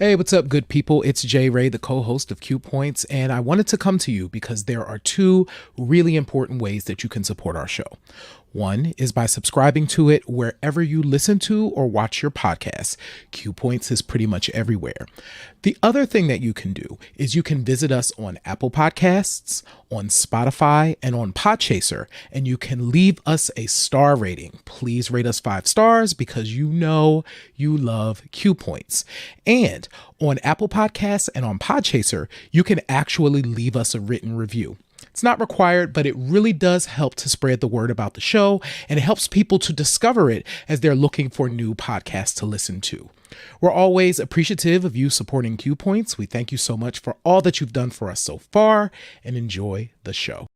Hey, what's up, good people? It's Jay Ray, the co-host of Q Points, and I wanted to come to you because there are two really important ways that you can support our show. One is by subscribing to it wherever you listen to or watch your podcasts. Q Points is pretty much everywhere. The other thing that you can do is you can visit us on Apple Podcasts, on Spotify, and on Podchaser, and you can leave us a star rating. Please rate us 5 stars because you know you love Q Points. And on Apple Podcasts and on Podchaser, you can actually leave us a written review. It's not required, but it really does help to spread the word about the show, and it helps people to discover it as they're looking for new podcasts to listen to. We're always appreciative of you supporting Q Points. We thank you so much for all that you've done for us so far, and enjoy the show.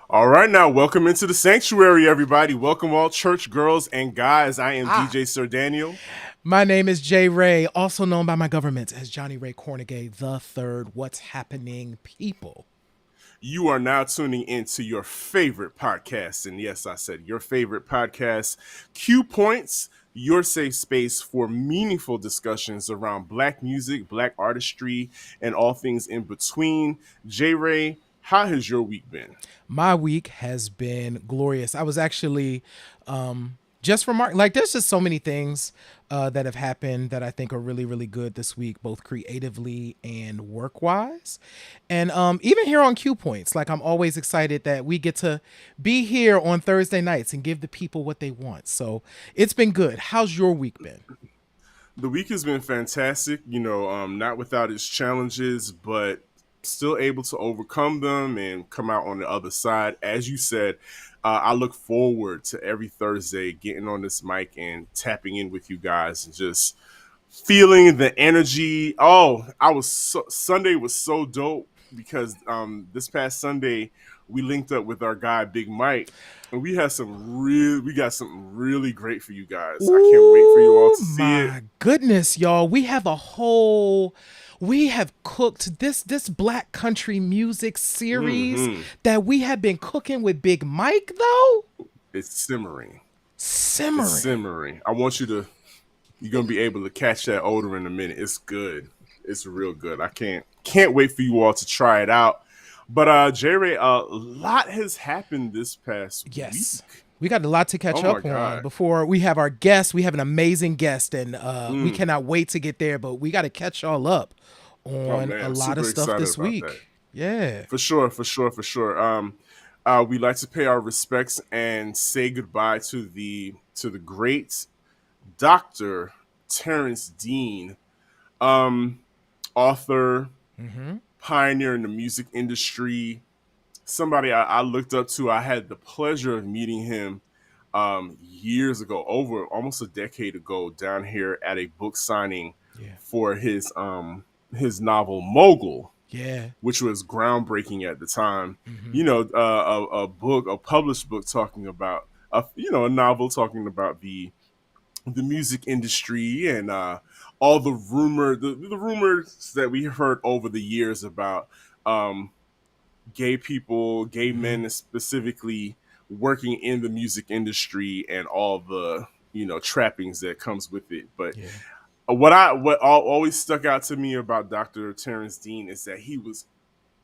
All right, now welcome into the sanctuary, everybody. Welcome all church girls and guys. I am DJ Sir Daniel. My name is Jay Ray, also known by my government as Johnny Ray Cornegay the Third. What's happening, people? You are now tuning into your favorite podcast, and yes, I said your favorite podcast, Q Points, your safe space for meaningful discussions around Black music, Black artistry, and all things in between. Jay Ray, how has your week been? My week has been glorious. I was actually just remarking, like, there's just so many things that have happened that I think are really, really good this week, both creatively and work-wise. And even here on Q Points, like, I'm always excited that we get to be here on Thursday nights and give the people what they want. So it's been good. How's your week been? The week has been fantastic, not without its challenges, but still able to overcome them and come out on the other side. As you said, I look forward to every Thursday getting on this mic and tapping in with you guys and just feeling the energy. Sunday was so dope because this past Sunday we linked up with our guy Big Mike, and we got something really great for you guys. I can't wait for you all to see it. My goodness, y'all. We have cooked this Black country music series that we have been cooking with Big Mike, though. It's simmering. It's simmering. You're going to be able to catch that odor in a minute. It's good. It's real good. I can't wait for you all to try it out. But J-Ray, a lot has happened this past week. We got a lot to catch up on before we have our guest. We have an amazing guest, and we cannot wait to get there, but we got to catch y'all up on a lot of stuff this week. Yeah. For sure. We'd like to pay our respects and say goodbye to the great Dr. Terrence Dean, author, pioneer in the music industry, somebody I looked up to. I had the pleasure of meeting him years ago, over almost a decade ago, down here at a book signing for his novel Mogul, which was groundbreaking at the time. A published book talking about a novel talking about the music industry and all the rumors that we heard over the years about gay people, gay men specifically, working in the music industry and all the trappings that comes with it. But what always stuck out to me about Dr. Terrence Dean is that he was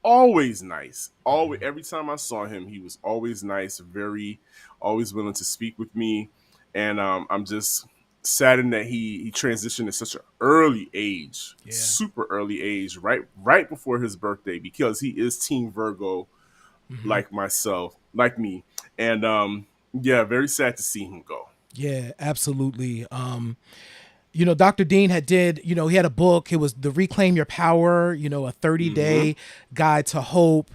always nice. Every time I saw him, he was always nice, always willing to speak with me. And I'm just saddened that he transitioned at such an early age, super early age, right before his birthday, because he is Team Virgo, like me. And very sad to see him go. Yeah, absolutely. Dr. Dean he had a book. It was the Reclaim Your Power, a 30-day guide to hope.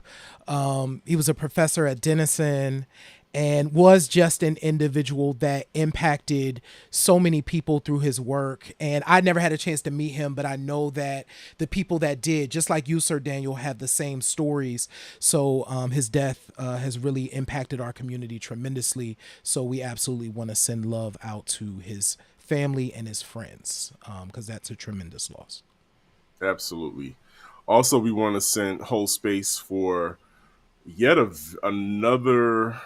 He was a professor at Denison. and was just an individual that impacted so many people through his work. And I never had a chance to meet him, but I know that the people that did, just like you, Sir Daniel, have the same stories. So his death has really impacted our community tremendously. So we absolutely want to send love out to his family and his friends, because that's a tremendous loss. Absolutely. Also, we want to send whole space for yet another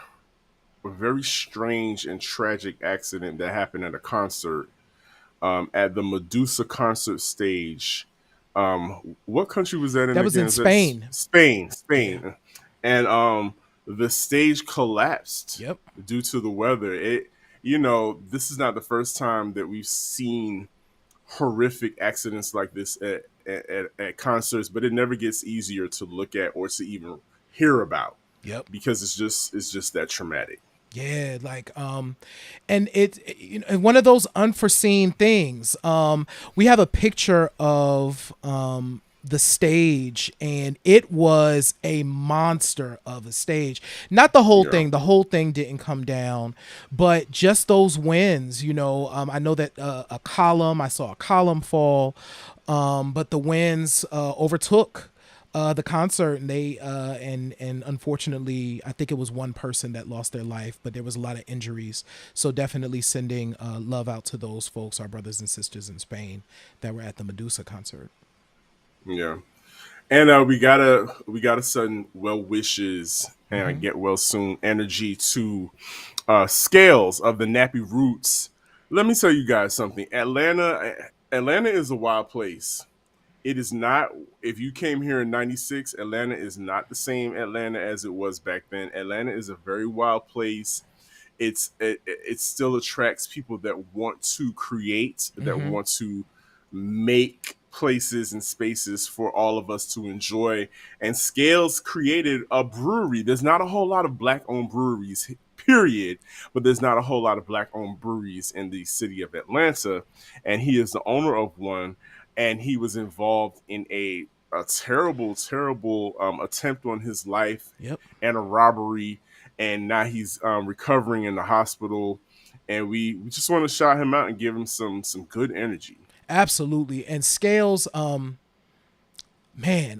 very strange and tragic accident that happened at a concert, at the Medusa concert stage. What country was that in That was again? in Is that Spain. Spain? Yeah. Spain. And the stage collapsed Yep. due to the weather. This is not the first time that we've seen horrific accidents like this at concerts, but it never gets easier to look at or to even hear about Yep. because it's just that traumatic. Yeah, and one of those unforeseen things. We have a picture of the stage, and it was a monster of a stage. Not the whole Yeah. thing. The whole thing didn't come down, but just those winds. I know that I saw a column fall, but the winds overtook the concert, and they and unfortunately I think it was one person that lost their life, but there was a lot of injuries. So definitely sending love out to those folks, our brothers and sisters in Spain that were at the Medusa concert. Yeah. And we gotta send well wishes and Hmm. get well soon energy to Scales of the Nappy Roots. Let me tell you guys something. Atlanta is a wild place. It is not. If you came here in '96, Atlanta is not the same Atlanta as it was back then. Atlanta is a very wild place. It still attracts people that want to create, that Hmm. want to make places and spaces for all of us to enjoy. And Scales created a brewery. There's not a whole lot of black owned breweries, period, but there's not a whole lot of black owned breweries in the city of Atlanta. And he is the owner of one, and he was involved in a terrible, terrible attempt on his life Yep. and a robbery, and now he's recovering in the hospital. And we just want to shout him out and give him some good energy. Absolutely. And Scales, man,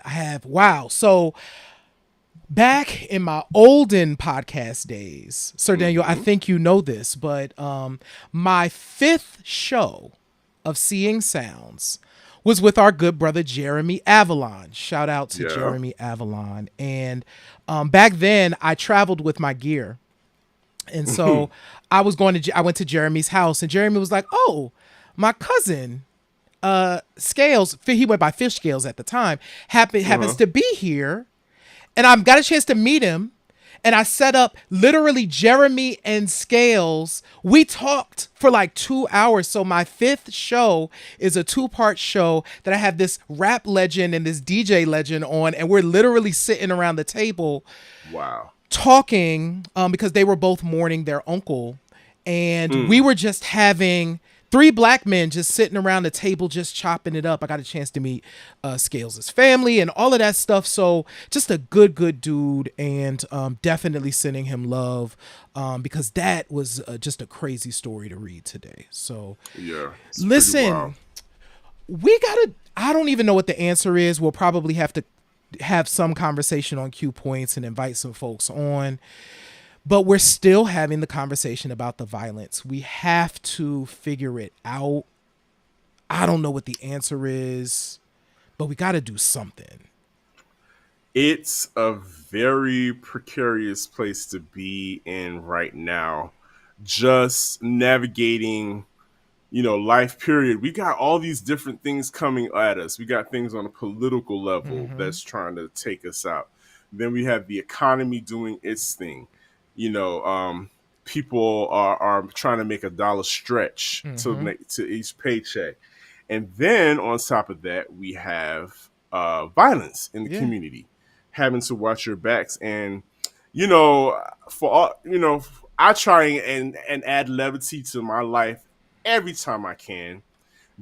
I have wow. So back in my olden podcast days, Sir Daniel, I Hmm. think you know this, but my fifth show of Seeing Sounds was with our good brother Jeremy Avalon. Shout out to Yeah. Jeremy Avalon. And back then, I traveled with my gear, and so I went to Jeremy's house, and Jeremy was like, "Oh, my cousin Scales, he went by Fish Scales at the time, happens Uh-huh. to be here." And I got a chance to meet him, and I set up literally Jeremy and Scales. We talked for like 2 hours. So my fifth show is a two-part show that I have this rap legend and this DJ legend on, and we're literally sitting around the table Wow. talking, because they were both mourning their uncle, and we Mm. were just having three black men just sitting around the table just chopping it up. I got a chance to meet Scales' family and all of that stuff. So just a good dude, and definitely sending him love, because that was just a crazy story to read today. So Yeah. It's pretty wild. listen, we gotta, I don't even know what the answer is. We'll probably have to have some conversation on Q Points and invite some folks on, but we're still having the conversation about the violence. We have to figure it out. I don't know what the answer is, but we got to do something. It's a very precarious place to be in right now. Just navigating, life period. We got all these different things coming at us. We got things on a political level Mm-hmm. that's trying to take us out. Then we have the economy doing its thing. You know, people are trying to make a dollar stretch to Mm-hmm. make to each paycheck. And then on top of that, we have violence in the Yeah. community, having to watch your backs. And you know, for all I try and add levity to my life every time I can,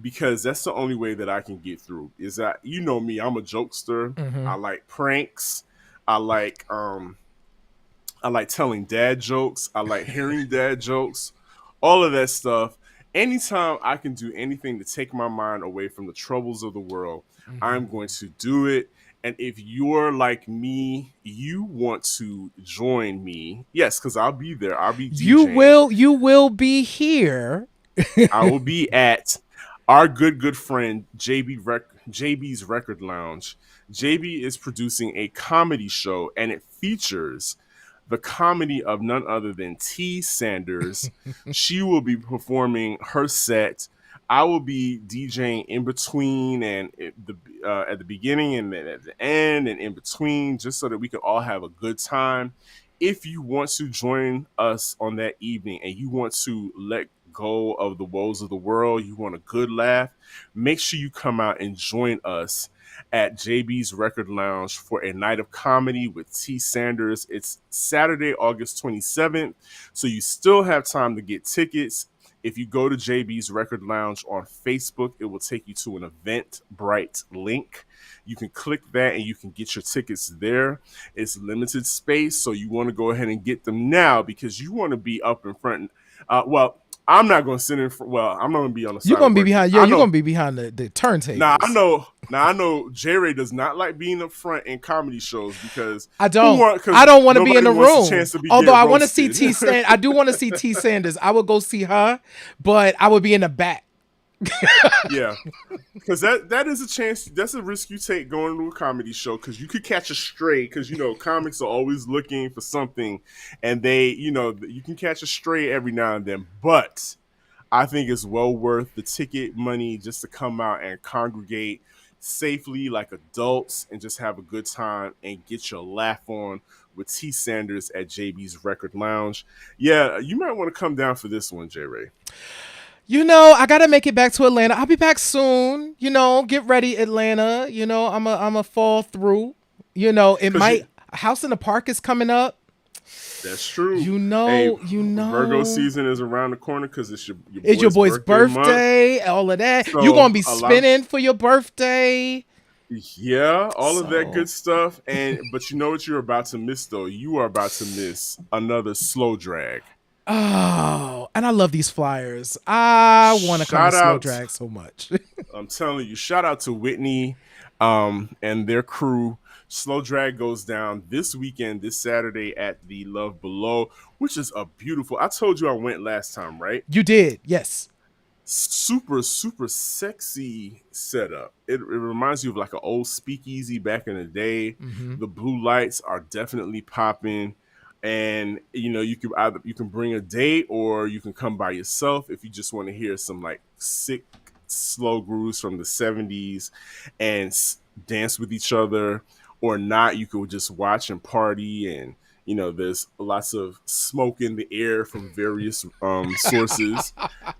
because that's the only way that I can get through. Is that, me? I'm a jokester. Mm-hmm. I like pranks. I like I like telling dad jokes. I like hearing dad jokes. All of that stuff. Anytime I can do anything to take my mind away from the troubles of the world, I'm going to do it. And if you're like me, you want to join me. Yes, because I'll be there. I'll be DJing. You will be here. I will be at our good friend JB's Record Lounge. JB is producing a comedy show, and it features the comedy of none other than T. Sanders. She will be performing her set. I will be DJing in between and at the beginning and then at the end and in between, just so that we can all have a good time. If you want to join us on that evening and you want to let go of the woes of the world, you want a good laugh, make sure you come out and join us at JB's Record Lounge for a night of comedy with T. Sanders. It's Saturday, August 27th, so you still have time to get tickets. If you go to JB's Record Lounge on Facebook, it will take you to an Eventbrite link. You can click that and you can get your tickets there. It's limited space, so you want to go ahead and get them now because you want to be up in front. I'm not going to sit in front. Well, I'm not going to be on the side. You're going to be behind. Yeah, you're going to be behind the turntables. I know J. Ray does not like being up front in comedy shows because I don't want to be in the room. Although I want to see T. Sanders. I do want to see T. Sanders. I would go see her, but I would be in the back. Yeah, because that is a chance. That's a risk you take going to a comedy show because you could catch a stray. Because comics are always looking for something, and you can catch a stray every now and then. But I think it's well worth the ticket money just to come out and congregate safely like adults and just have a good time and get your laugh on with T. Sanders at JB's Record Lounge. Yeah, you might want to come down for this one, J. Ray. I got to make it back to Atlanta. I'll be back soon. Get ready, Atlanta. I'm a fall through. House in the Park is coming up. That's true. Virgo season is around the corner because it's your boy's birthday, all of that. So you're going to be spinning for your birthday. Yeah, all of that good stuff. But you know what you're about to miss, though? You are about to miss another slow drag. Oh, and I love these flyers. I want to come to Slow Drag so much. I'm telling you, shout out to Whitney and their crew. Slow Drag goes down this weekend, this Saturday at the Love Below, which is a beautiful. I told you I went last time, right? You did, yes. Super, super sexy setup. It reminds you of like an old speakeasy back in the day. Mm-hmm. The blue lights are definitely popping. And you can bring a date or you can come by yourself if you just want to hear some like sick slow grooves from the 70s and dance with each other, or not. You could just watch and party, and there's lots of smoke in the air from various sources,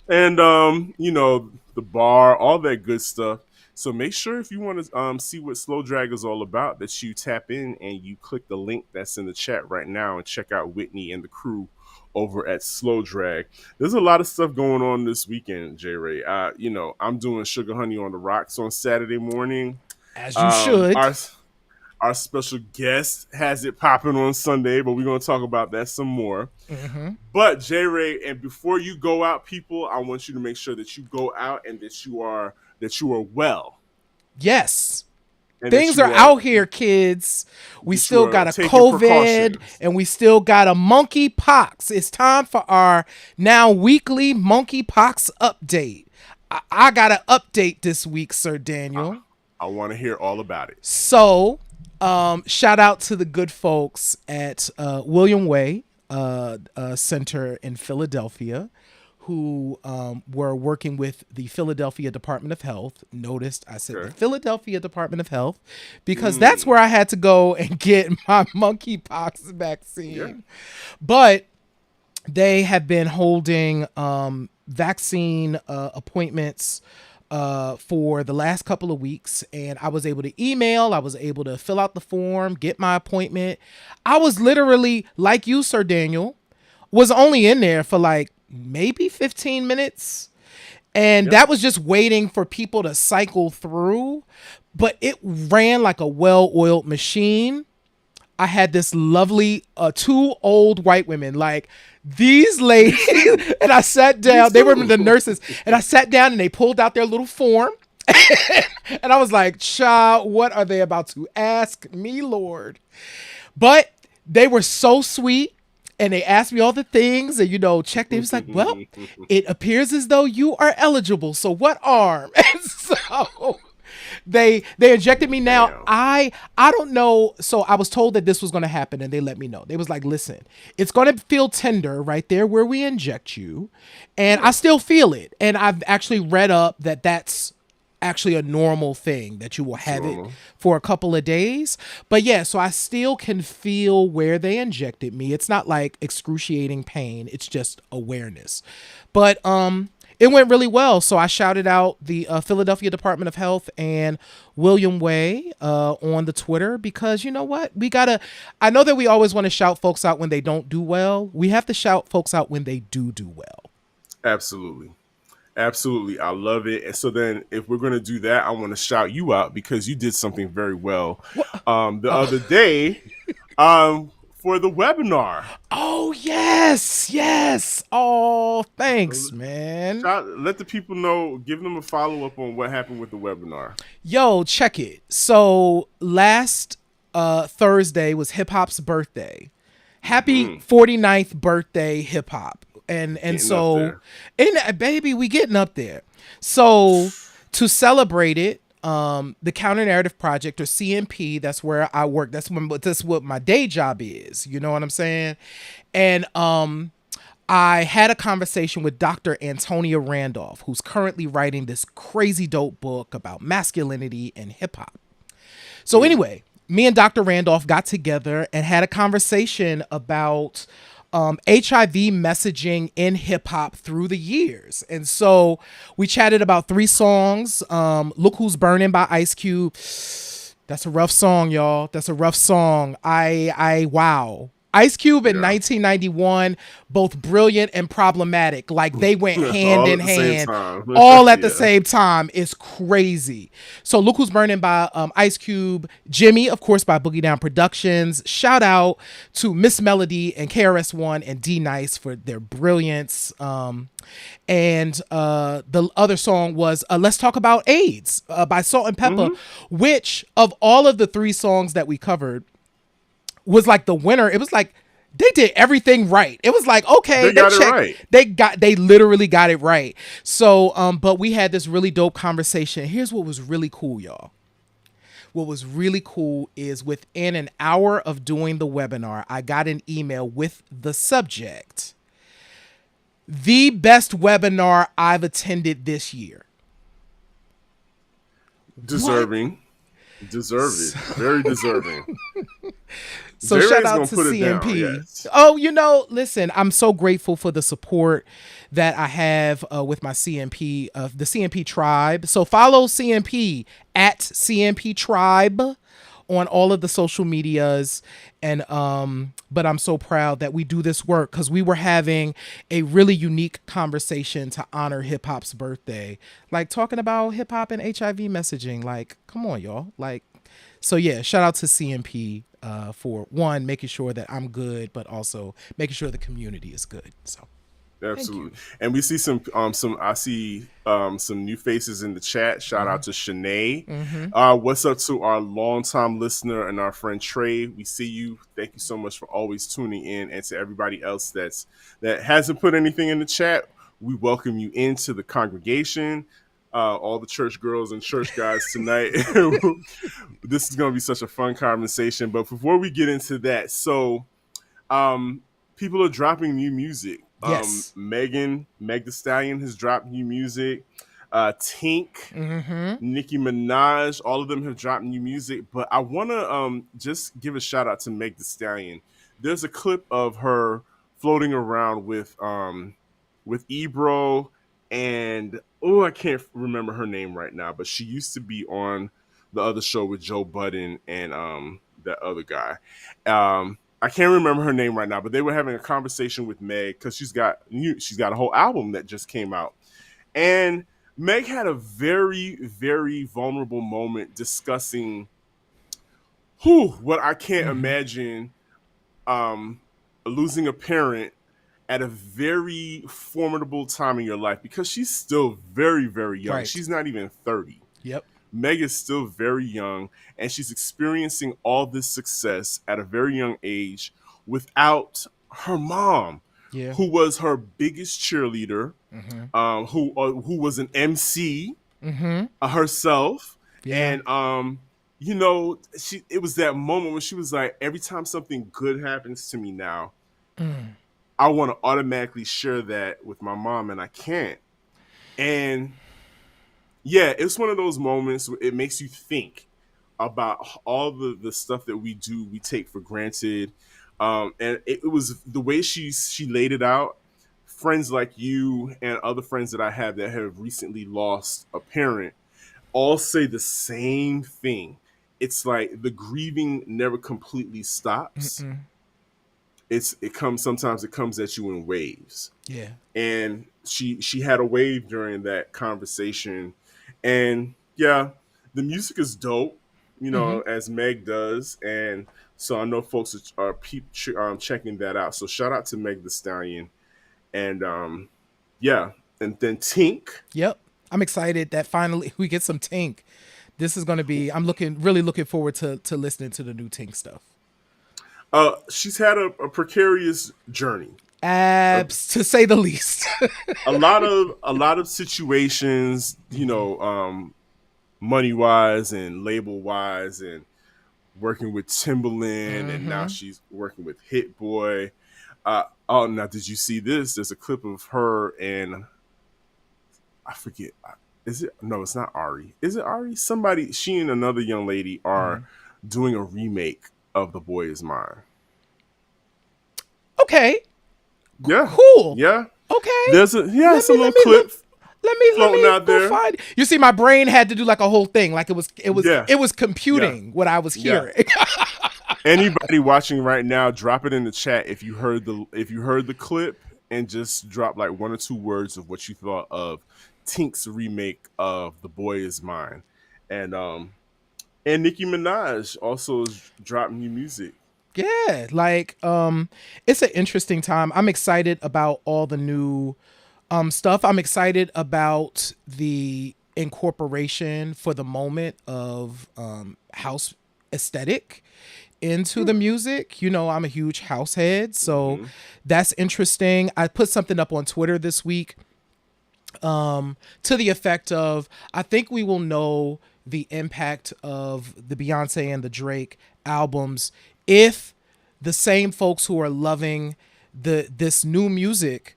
and the bar, all that good stuff. So make sure if you want to see what Slow Drag is all about, that you tap in and you click the link that's in the chat right now and check out Whitney and the crew over at Slow Drag. There's a lot of stuff going on this weekend, J. Ray. I'm doing Sugar Honey on the Rocks on Saturday morning. As you should. Our special guest has it popping on Sunday, but we're going to talk about that some more. Mm-hmm. But J. Ray, and before you go out, people, I want you to make sure that you go out and that you are well. Yes. And things are out here, kids. We still got a COVID and we still got a monkeypox. It's time for our now weekly monkeypox update. I got an update this week, Sir Daniel. I want to hear all about it. So, shout out to the good folks at William Way Center in Philadelphia, who were working with the Philadelphia Department of Health. Noticed I said the Philadelphia Department of Health because that's where I had to go and get my monkeypox vaccine. Yeah. But they have been holding vaccine appointments for the last couple of weeks, and I was able to email, I was able to fill out the form, get my appointment. I was literally, like you, Sir Daniel, was only in there for like maybe 15 minutes. And that was just waiting for people to cycle through. But it ran like a well-oiled machine. I had this lovely two old white women, like these ladies, and I sat down. They were the nurses, and I sat down, and they pulled out their little form, and I was like, "Child, what are they about to ask me, Lord?" But they were so sweet. And they asked me all the things and, checked. They was like, well, it appears as though you are eligible. So what arm? And so they injected me. Now, Damn. I don't know. So I was told that this was going to happen and they let me know. They was like, listen, it's going to feel tender right there where we inject you. And I still feel it. And I've actually read up that that's actually a normal thing, that you will have it for a couple of days. But yeah, so I still can feel where they injected me. It's not like excruciating pain, it's just awareness. But it went really well. So I shouted out the Philadelphia Department of Health and William Way on the Twitter, because you know what, I know that we always want to shout folks out when they don't do well. We have to shout folks out when they do well. Absolutely. Absolutely. I love it. And so then if we're going to do that, I want to shout you out because you did something very well the other day for the webinar. Oh, yes. Oh, thanks, man. Let the people know, give them a follow-up on what happened with the webinar. Yo, check it. So last Thursday was hip hop's birthday. Happy 49th birthday, hip hop. And so, and baby, we getting up there. So to celebrate it, the Counter Narrative Project, or CNP, that's where I work. That's what my day job is. You know what I'm saying? And I had a conversation with Dr. Antonia Randolph, who's currently writing this crazy dope book about masculinity and hip hop. So anyway, me and Dr. Randolph got together and had a conversation about HIV messaging in hip hop through the years. And so we chatted about 3 songs. Look Who's Burning by Ice Cube. That's a rough song, y'all. That's a rough song. Wow. Ice Cube in 1991, both brilliant and problematic. Like they went hand in hand, all at the same time. It's crazy. So Look Who's Burning by Ice Cube, Jimmy, of course, by Boogie Down Productions. Shout out to Miss Melody and KRS-One and D Nice for their brilliance. And the other song was Let's Talk About AIDS by Salt and Pepper, which of all of the 3 songs that we covered was like the winner. It was like they did everything right. It was like, okay, they literally got it right. So but we had this really dope conversation. Here's what was really cool, y'all. What was really cool is within an hour of doing the webinar, I got an email with the subject: the best webinar I've attended this year. Deserving. Very deserving. So shout out to CNP. Yes. Oh, listen, I'm so grateful for the support that I have with my CNP, the CNP tribe. So follow CNP at CNP tribe on all of the social medias. And but I'm so proud that we do this work, because we were having a really unique conversation to honor hip hop's birthday, like talking about hip hop and HIV messaging. Like, come on, y'all. Like, so yeah, shout out to CNP for one, making sure that I'm good, but also making sure the community is good. So absolutely. And we see some new faces in the chat. Shout out to Shanae. What's up to our longtime listener and our friend Trey? We see you. Thank you so much for always tuning in. And to everybody else that hasn't put anything in the chat, we welcome you into the congregation. All the church girls and church guys tonight. This is going to be such a fun conversation. But before we get into that, so people are dropping new music. Yes. Meg Thee Stallion has dropped new music. Tink, Nicki Minaj, all of them have dropped new music. But I want to just give a shout out to Meg Thee Stallion. There's a clip of her floating around with Ebro and I can't remember her name right now, but she used to be on the other show with Joe Budden and that other guy. I can't remember her name right now, but they were having a conversation with Meg because she's got a whole album that just came out. And Meg had a very, very vulnerable moment discussing what I can't Mm-hmm. imagine um, losing a parent at a very formidable time in your life, because she's still very, very young. Right. She's not even 30. Yep. Meg is still very young, and she's experiencing all this success at a very young age without her mom, Yeah. who was her biggest cheerleader, Mm-hmm. who was an MC Mm-hmm. herself, Yeah. and you know, it was that moment when she was like, every time something good happens to me now, Mm. I want to automatically share that with my mom, and I can't. And yeah, it's one of those moments where it makes you think about all the stuff that we do, we take for granted. And it was the way she laid it out. Friends like you and other friends that I have that have recently lost a parent all say the same thing. It's like the grieving never completely stops. Mm-mm. It comes, sometimes it comes at you in waves. Yeah. And she had a wave during that conversation. And yeah, the music is dope, you Mm-hmm. know, as Meg does. And so I know folks are checking that out. So shout out to Meg Thee Stallion. And yeah, and then Tink. Yep. I'm excited that finally we get some Tink. This is going to be. I'm really looking forward to listening to the new Tink stuff. She's had a precarious journey, Abs, to say the least. a lot of situations, you know, money wise and label wise, and working with Timbaland, and now Mm-hmm. she's working with Hit Boy. Oh, now did you see this? There's a clip of her and I forget. Is it? No, it's not Ari. Is it Ari? Somebody. She and another young lady Mm-hmm. are doing a remake of "The Boy Is Mine." Okay. Yeah, Cool. yeah. Okay. It's a little Let me clip look. Let floating me out go there. find it. You see, my brain had to do like a whole thing. Like Yeah, it was yeah, computing what I was yeah. hearing. Anybody watching right now, drop it in the chat if you heard the clip, and just drop like one or two words of what you thought of Tink's remake of "The Boy Is Mine," and Nicki Minaj also has dropped new music. Yeah, like it's an interesting time. I'm excited about all the new stuff. I'm excited about the incorporation for the moment of house aesthetic into the music. You know, I'm a huge house head, so Mm-hmm. that's interesting. I put something up on Twitter this week to the effect of, I think we will know the impact of the Beyonce and the Drake albums if the same folks who are loving this new music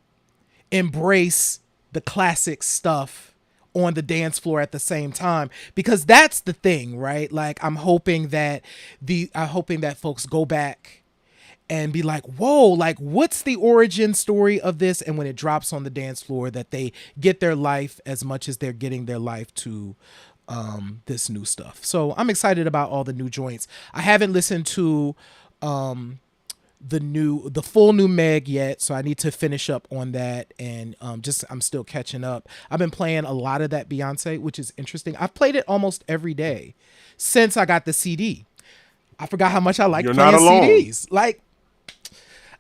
embrace the classic stuff on the dance floor at the same time, because that's the thing, right? Like I'm hoping that folks go back and be like, whoa, like what's the origin story of this? And when it drops on the dance floor, that they get their life as much as they're getting their life to this new stuff. So I'm excited about all the new joints. I haven't listened to the full new Meg yet, so I need to finish up on that, and I'm still catching up. I've been playing a lot of that Beyonce, which is interesting. I've played it almost every day since I got the CD. I forgot how much I like You're playing not alone. CDs. Like,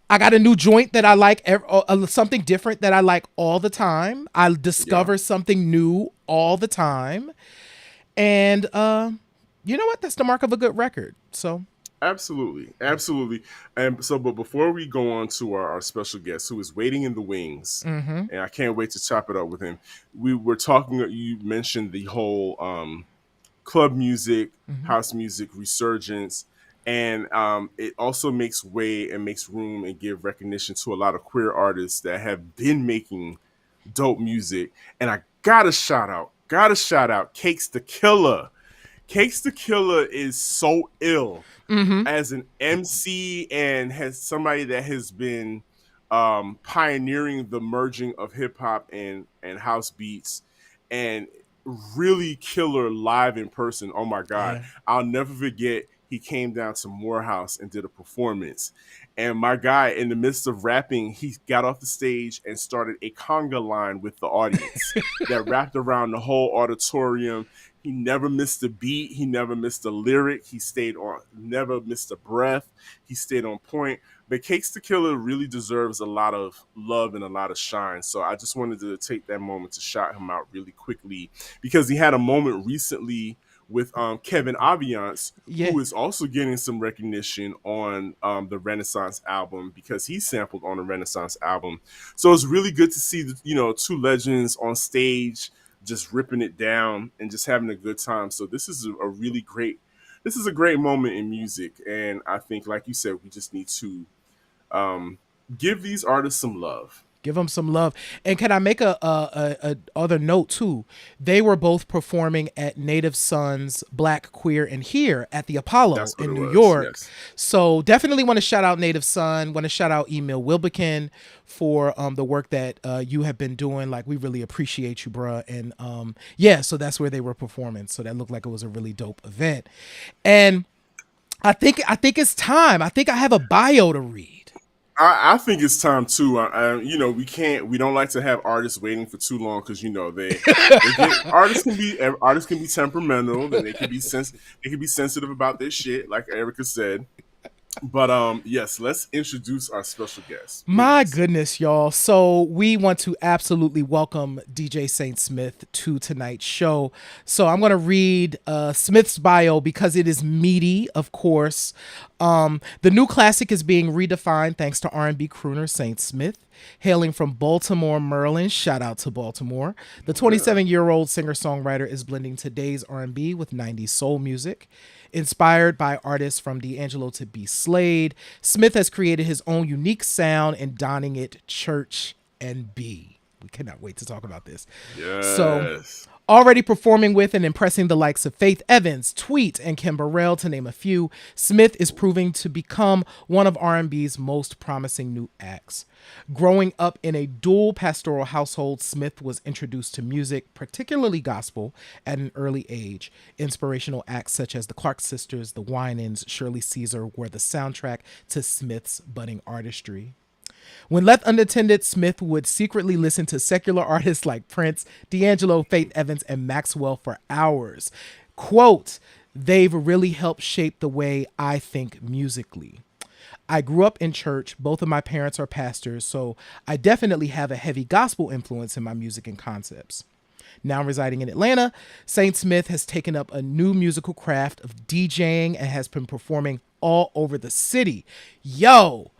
I got a new joint that I like, something different that I like all the time. I Yeah. discover something new all the time, and you know what? That's the mark of a good record. So Absolutely, absolutely. And so, but before we go on to our special guest, who is waiting in the wings, mhm. and I can't wait to chop it up with him. We were talking. You mentioned the whole club music, Mhm. house music resurgence, and it also makes way and makes room and give recognition to a lot of queer artists that have been making dope music. And I gotta shout out, Cakes the Killer. Cakes the Killer is so ill Mhm. as an MC, and has somebody that has been pioneering the merging of hip hop and house beats, and really killer live in person. Oh my God. Yeah. I'll never forget, he came down to Morehouse and did a performance. And my guy, in the midst of rapping, he got off the stage and started a conga line with the audience that wrapped around the whole auditorium. He never missed a beat. He never missed a lyric. He stayed on, never missed a breath. He stayed on point. But Cakes the Killer really deserves a lot of love and a lot of shine. So I just wanted to take that moment to shout him out really quickly because he had a moment recently with Kevin Aviance, Yeah. who is also getting some recognition on the Renaissance album because he sampled on the Renaissance album. So it's really good to see, two legends on stage just ripping it down and just having a good time. So this is a really great, this is a great moment in music. And I think, like you said, we just need to give these artists some love. Give them some love. And can I make a other note too? They were both performing at Native Sons Black Queer and Here at the Apollo That's what in it New was, York. yes. So definitely want to shout out Native Son. Want to shout out Emil Wilbekin for the work that you have been doing. Like, we really appreciate you, bruh. And yeah, so that's where they were performing. So that looked like it was a really dope event. And I think it's time. I think I have a bio to read. I think it's time too. We don't like to have artists waiting for too long because artists can be temperamental, and they can be sensitive about their shit, like Erica said. But yes, let's introduce our special guest. My goodness, y'all. So we want to absolutely welcome DJ Saint Smith to tonight's show. So I'm going to read Smith's bio because it is meaty, of course. The new classic is being redefined thanks to R&B crooner Saint Smith. Hailing from Baltimore, Maryland, shout out to Baltimore. The 27-year-old singer-songwriter is blending today's R&B with 90s soul music. Inspired by artists from D'Angelo to B. Slade, Smith has created his own unique sound and donning it Church&B. We cannot wait to talk about this. Yes. So, already performing with and impressing the likes of Faith Evans, Tweet, and Kim Burrell, to name a few, Smith is proving to become one of R&B's most promising new acts. Growing up in a dual pastoral household, Smith was introduced to music, particularly gospel, at an early age. Inspirational acts such as the Clark Sisters, the Winans, Shirley Caesar were the soundtrack to Smith's budding artistry. When left unattended, Smith would secretly listen to secular artists like Prince, D'Angelo, Faith Evans, and Maxwell for hours. Quote, "They've really helped shape the way I think musically. I grew up in church. Both of my parents are pastors, so I definitely have a heavy gospel influence in my music and concepts." Now residing in Atlanta, Saint Smith has taken up a new musical craft of DJing and has been performing all over the city. Yo,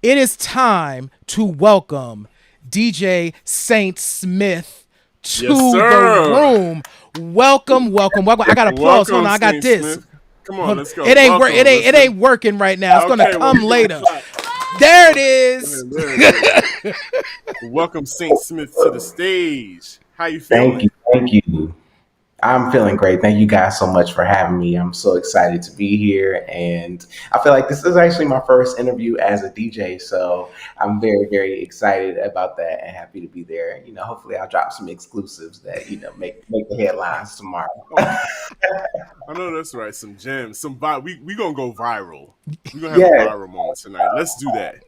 it is time to welcome DJ Saint Smith to the room. Welcome. I got applause. Hold on, I got this. Smith. Come on, let's go. It ain't working right now. It's gonna come later. There it is. Welcome Saint Smith to the stage. How you feeling? Thank you. I'm feeling great. Thank you guys so much for having me. I'm so excited to be here. And I feel like this is actually my first interview as a DJ. So I'm very, very excited about that and happy to be there. Hopefully I'll drop some exclusives that, make the headlines tomorrow. I know that's right. Some gems. We going to go viral. We're going to have a viral moment tonight. Let's do that.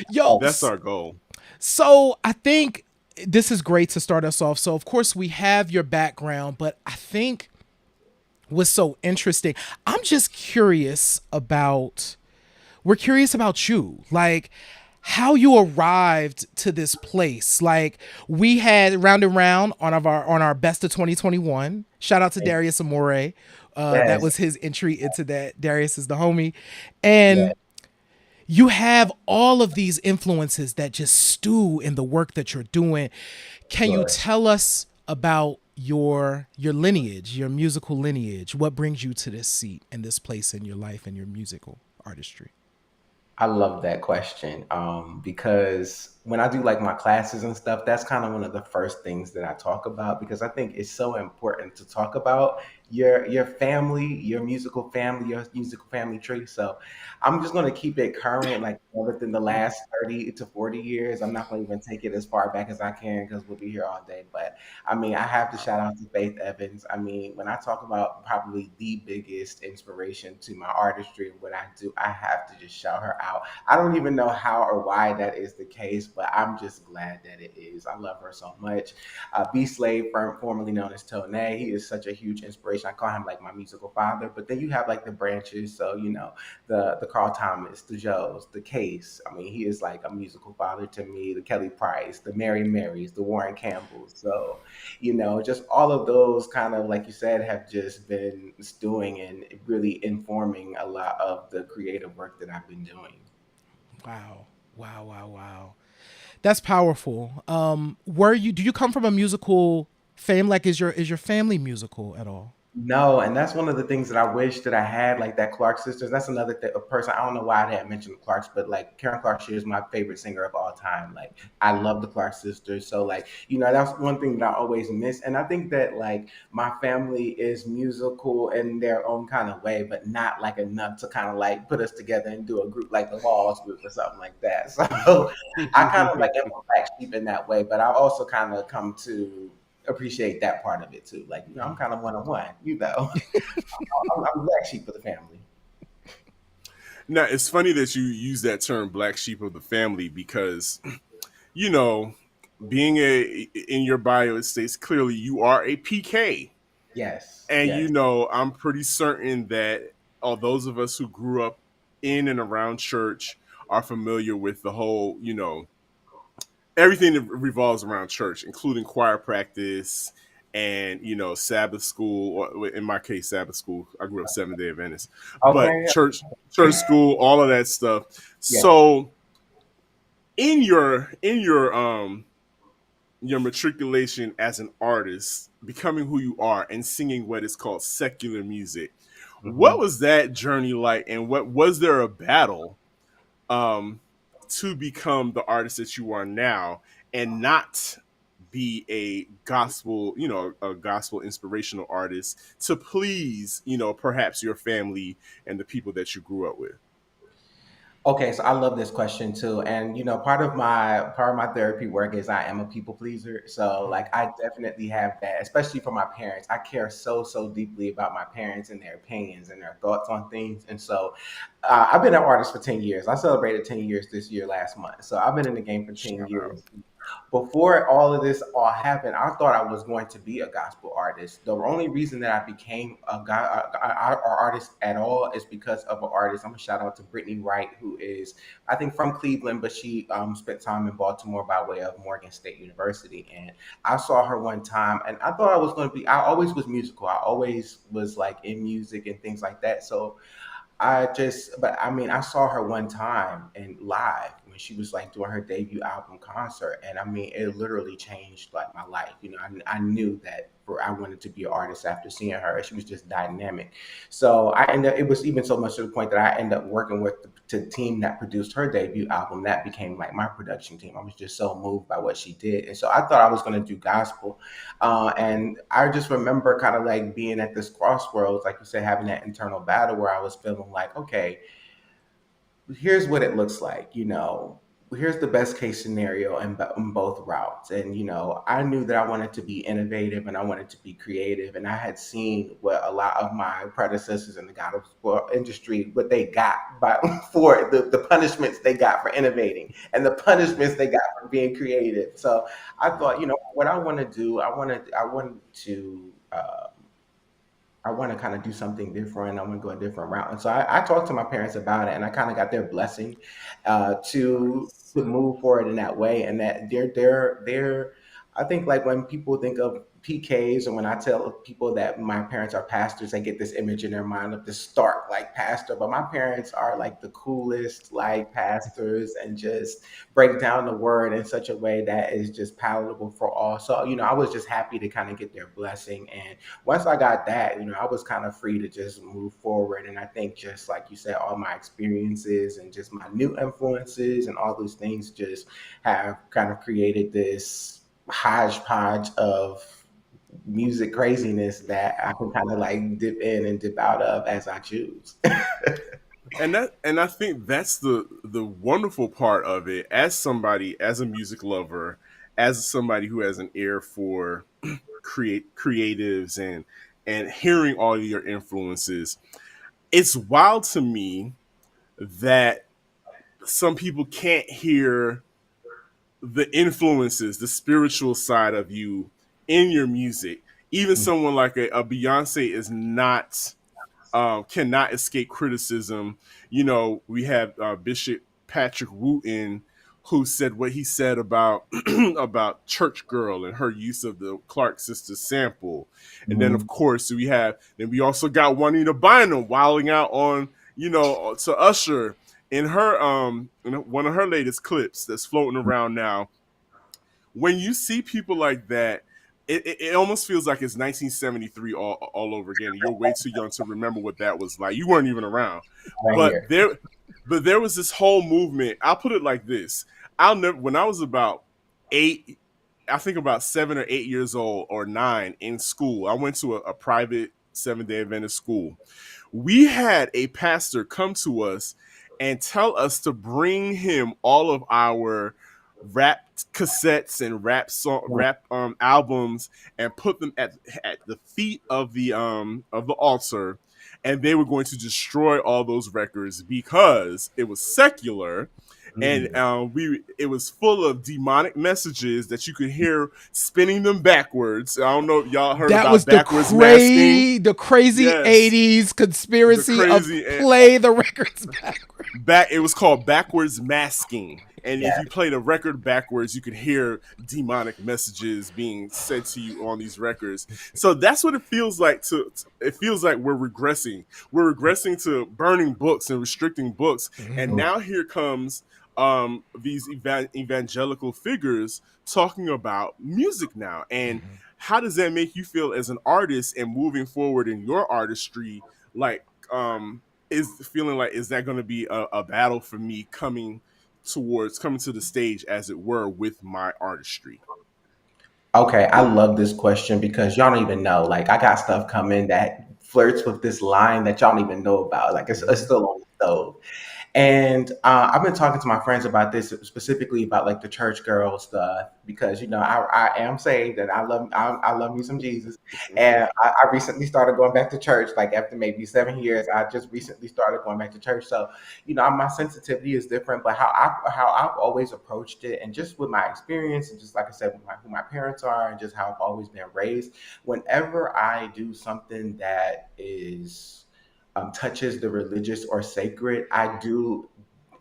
Yo, that's our goal. So I think this is great to start us off. So, of course, we have your background, but I think what's so interesting, I'm just curious about you, like how you arrived to this place. Like, we had Round and Round on our Best of 2021. Shout out to Darius Amore. That was his entry into that. Darius is the homie. And you have all of these influences that just stew in the work that you're doing. Can you tell us about your lineage, your musical lineage? What brings you to this seat and this place in your life and your musical artistry? I love that question because when I do like my classes and stuff, that's kind of one of the first things that I talk about because I think it's so important to talk about your family, your musical family tree. So I'm just gonna keep it current, like within the last 30 to 40 years. I'm not gonna even take it as far back as I can because we'll be here all day. But I mean, I have to shout out to Faith Evans. I mean, when I talk about probably the biggest inspiration to my artistry and what I do, I have to just shout her out. I don't even know how or why that is the case, but I'm just glad that it is. I love her so much. B Slave, formerly known as Tone, he is such a huge inspiration. I call him like my musical father. But then you have like the branches, so the Carl Thomas, the Joes, the Case. I mean, he is like a musical father to me. The Kelly Price, the Mary Marys, the Warren Campbells. So just all of those kind of, like you said, have just been stewing and really informing a lot of the creative work that I've been doing. Wow. Wow, wow, wow. That's powerful. Do you come from a musical fame? Like, is your family musical at all? No, and that's one of the things that I wish that I had, like that Clark sisters. That's another a person. I don't know why I didn't mention the Clarks, but like Karen Clark, she is my favorite singer of all time. Like I love the Clark sisters. So like that's one thing that I always miss. And I think that like my family is musical in their own kind of way, but not like enough to kind of like put us together and do a group like the Walls group or something like that. So I kind of like am a black sheep in that way, but I've also kind of come to appreciate that part of it too. Like, I'm kind of one on one, I'm black sheep of the family. Now, it's funny that you use that term black sheep of the family because, you know, being in your bio, it states clearly you are a PK. Yes, And, yes. I'm pretty certain that all those of us who grew up in and around church are familiar with the whole, everything that revolves around church, including choir practice and Sabbath school, or in my case Sabbath school. I grew up Seventh-day Adventist, but Okay. church school, all of that stuff. Yes. So in your matriculation as an artist, becoming who you are and singing what is called secular music, what Hmm. was that journey like, and what was there a battle um, to become the artist that you are now and not be a gospel, a gospel inspirational artist to please, perhaps your family and the people that you grew up with? Okay, so I love this question too. And part of my therapy work is I am a people pleaser. So like I definitely have that, especially for my parents. I care so deeply about my parents and their opinions and their thoughts on things. And so I've been an artist for 10 years. I celebrated 10 years this year last month. So I've been in the game for 10 Shout out. years. Before all of this all happened, I thought I was going to be a gospel artist. The only reason that I became a artist at all is because of an artist. I'm gonna shout out to Brittany Wright, who is, I think, from Cleveland, but she spent time in Baltimore by way of Morgan State University. And I saw her one time, and I thought I was going to be. I always was musical. I always was like in music and things like that. So but I mean, I saw her one time in live when she was like doing her debut album concert, and I mean, it literally changed like my life. I knew that I wanted to be an artist after seeing her. She was just dynamic. So it was even so much to the point that I ended up working with the team that produced her debut album. That became like my production team. I was just so moved by what she did, and so I thought I was going to do gospel. And I just remember kind of like being at this crossroads, like you said, having that internal battle where I was feeling like, okay, here's what it looks like, here's the best case scenario in both routes. And, I knew that I wanted to be innovative and I wanted to be creative. And I had seen what a lot of my predecessors in the gospel industry, what they got for the punishments they got for innovating and the punishments they got for being creative. So I thought, what I want to do, I want to kind of do something different. I want to go a different route. And so I talked to my parents about it, and I kind of got their blessing to move forward in that way. And that they're I think like when people think of PKs, and when I tell people that my parents are pastors, they get this image in their mind of this stark like pastor. But my parents are like the coolest like pastors and just break down the word in such a way that is just palatable for all. So, I was just happy to kind of get their blessing. And once I got that, I was kind of free to just move forward. And I think just like you said, all my experiences and just my new influences and all those things just have kind of created this hodgepodge of music craziness that I can kind of like dip in and dip out of as I choose. And I think that's the wonderful part of it, as somebody, as a music lover, as somebody who has an ear for creatives and hearing all of your influences. It's wild to me that some people can't hear the influences, the spiritual side of you in your music. Even someone like a Beyonce is not cannot escape criticism. You know, we have Bishop Patrick Wooten, who said what he said about about Church Girl and her use of the Clark Sisters sample. And then of course we also got Juanita Bynum wilding out on, you know, to Usher in her in one of her latest clips that's floating around now. When you see people like that, it almost feels like it's 1973 all over again. You're way too young to remember what that was like. You weren't even around. Right But here. there was this whole movement. I'll put it like this. I'll never when I was about 8, I think about 7 or 8 years old or 9 in school. I went to a private 7-day Adventist school. We had a pastor come to us and tell us to bring him all of our rap cassettes and rap albums and put them at the feet of the altar, and they were going to destroy all those records because it was secular. And it was full of demonic messages that you could hear spinning them backwards. I don't know if y'all heard That about was backwards masking. the crazy Yes. 80s conspiracy The of crazy- play the records backwards. It was called backwards masking. And if you played a record backwards, you could hear demonic messages being said to you on these records. So that's what it feels like it feels like we're regressing. We're regressing to burning books and restricting books. And now here comes these evangelical figures talking about music now. And how does that make you feel as an artist and moving forward in your artistry? Like, is that going to be a battle for me coming to the stage, as it were, with my artistry? Okay, I love this question because y'all don't even know. Like, I got stuff coming that flirts with this line that y'all don't even know about. Like, it's still on the stove. And I've been talking to my friends about this, specifically about like the church girl stuff, because you know I am saved and I love me some Jesus, and I recently started going back to church. Like after maybe 7 years, I just recently started going back to church. So you know my sensitivity is different, but how I've always approached it, and just with my experience, and just like I said, with who my parents are, and just how I've always been raised. Whenever I do something that is touches the religious or sacred, I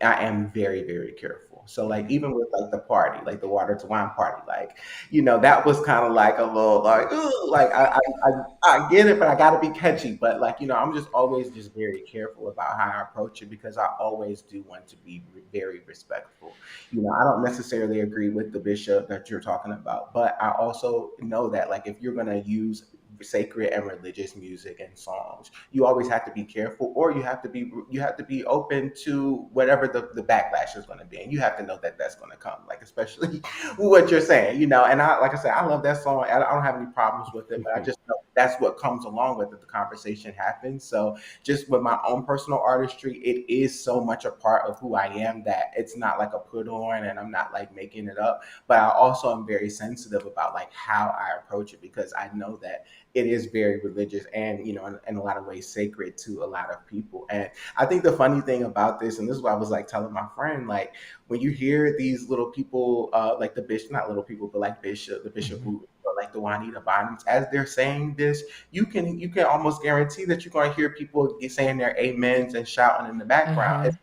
am very, very careful. So like even with like the party, like the water to wine party, like, you know, that was kind of like a little like, ooh, like I get it, but I gotta be catchy. But like, you know, I'm just always just very careful about how I approach it because I always do want to be very respectful. You know, I don't necessarily agree with the bishop that you're talking about, but I also know that like if you're gonna use sacred and religious music and songs, you always have to be careful, or you have to be open to whatever the backlash is going to be, and you have to know that that's going to come, like especially what you're saying, you know. And I, like I said, I love that song. I don't have any problems with it, but I just know that's what comes along with it. The conversation happens. So just with my own personal artistry, it is so much a part of who I am that it's not like a put on, and I'm not like making it up. But I also am very sensitive about like how I approach it, because I know that it is very religious and, you know, in a lot of ways sacred to a lot of people. And I think the funny thing about this, and this is what I was like telling my friend, like when you hear these little people, like the bishop, not little people, but like the bishop who, or like the Juanita Bynums, as they're saying this, you can almost guarantee that you're going to hear people saying their amens and shouting in the background.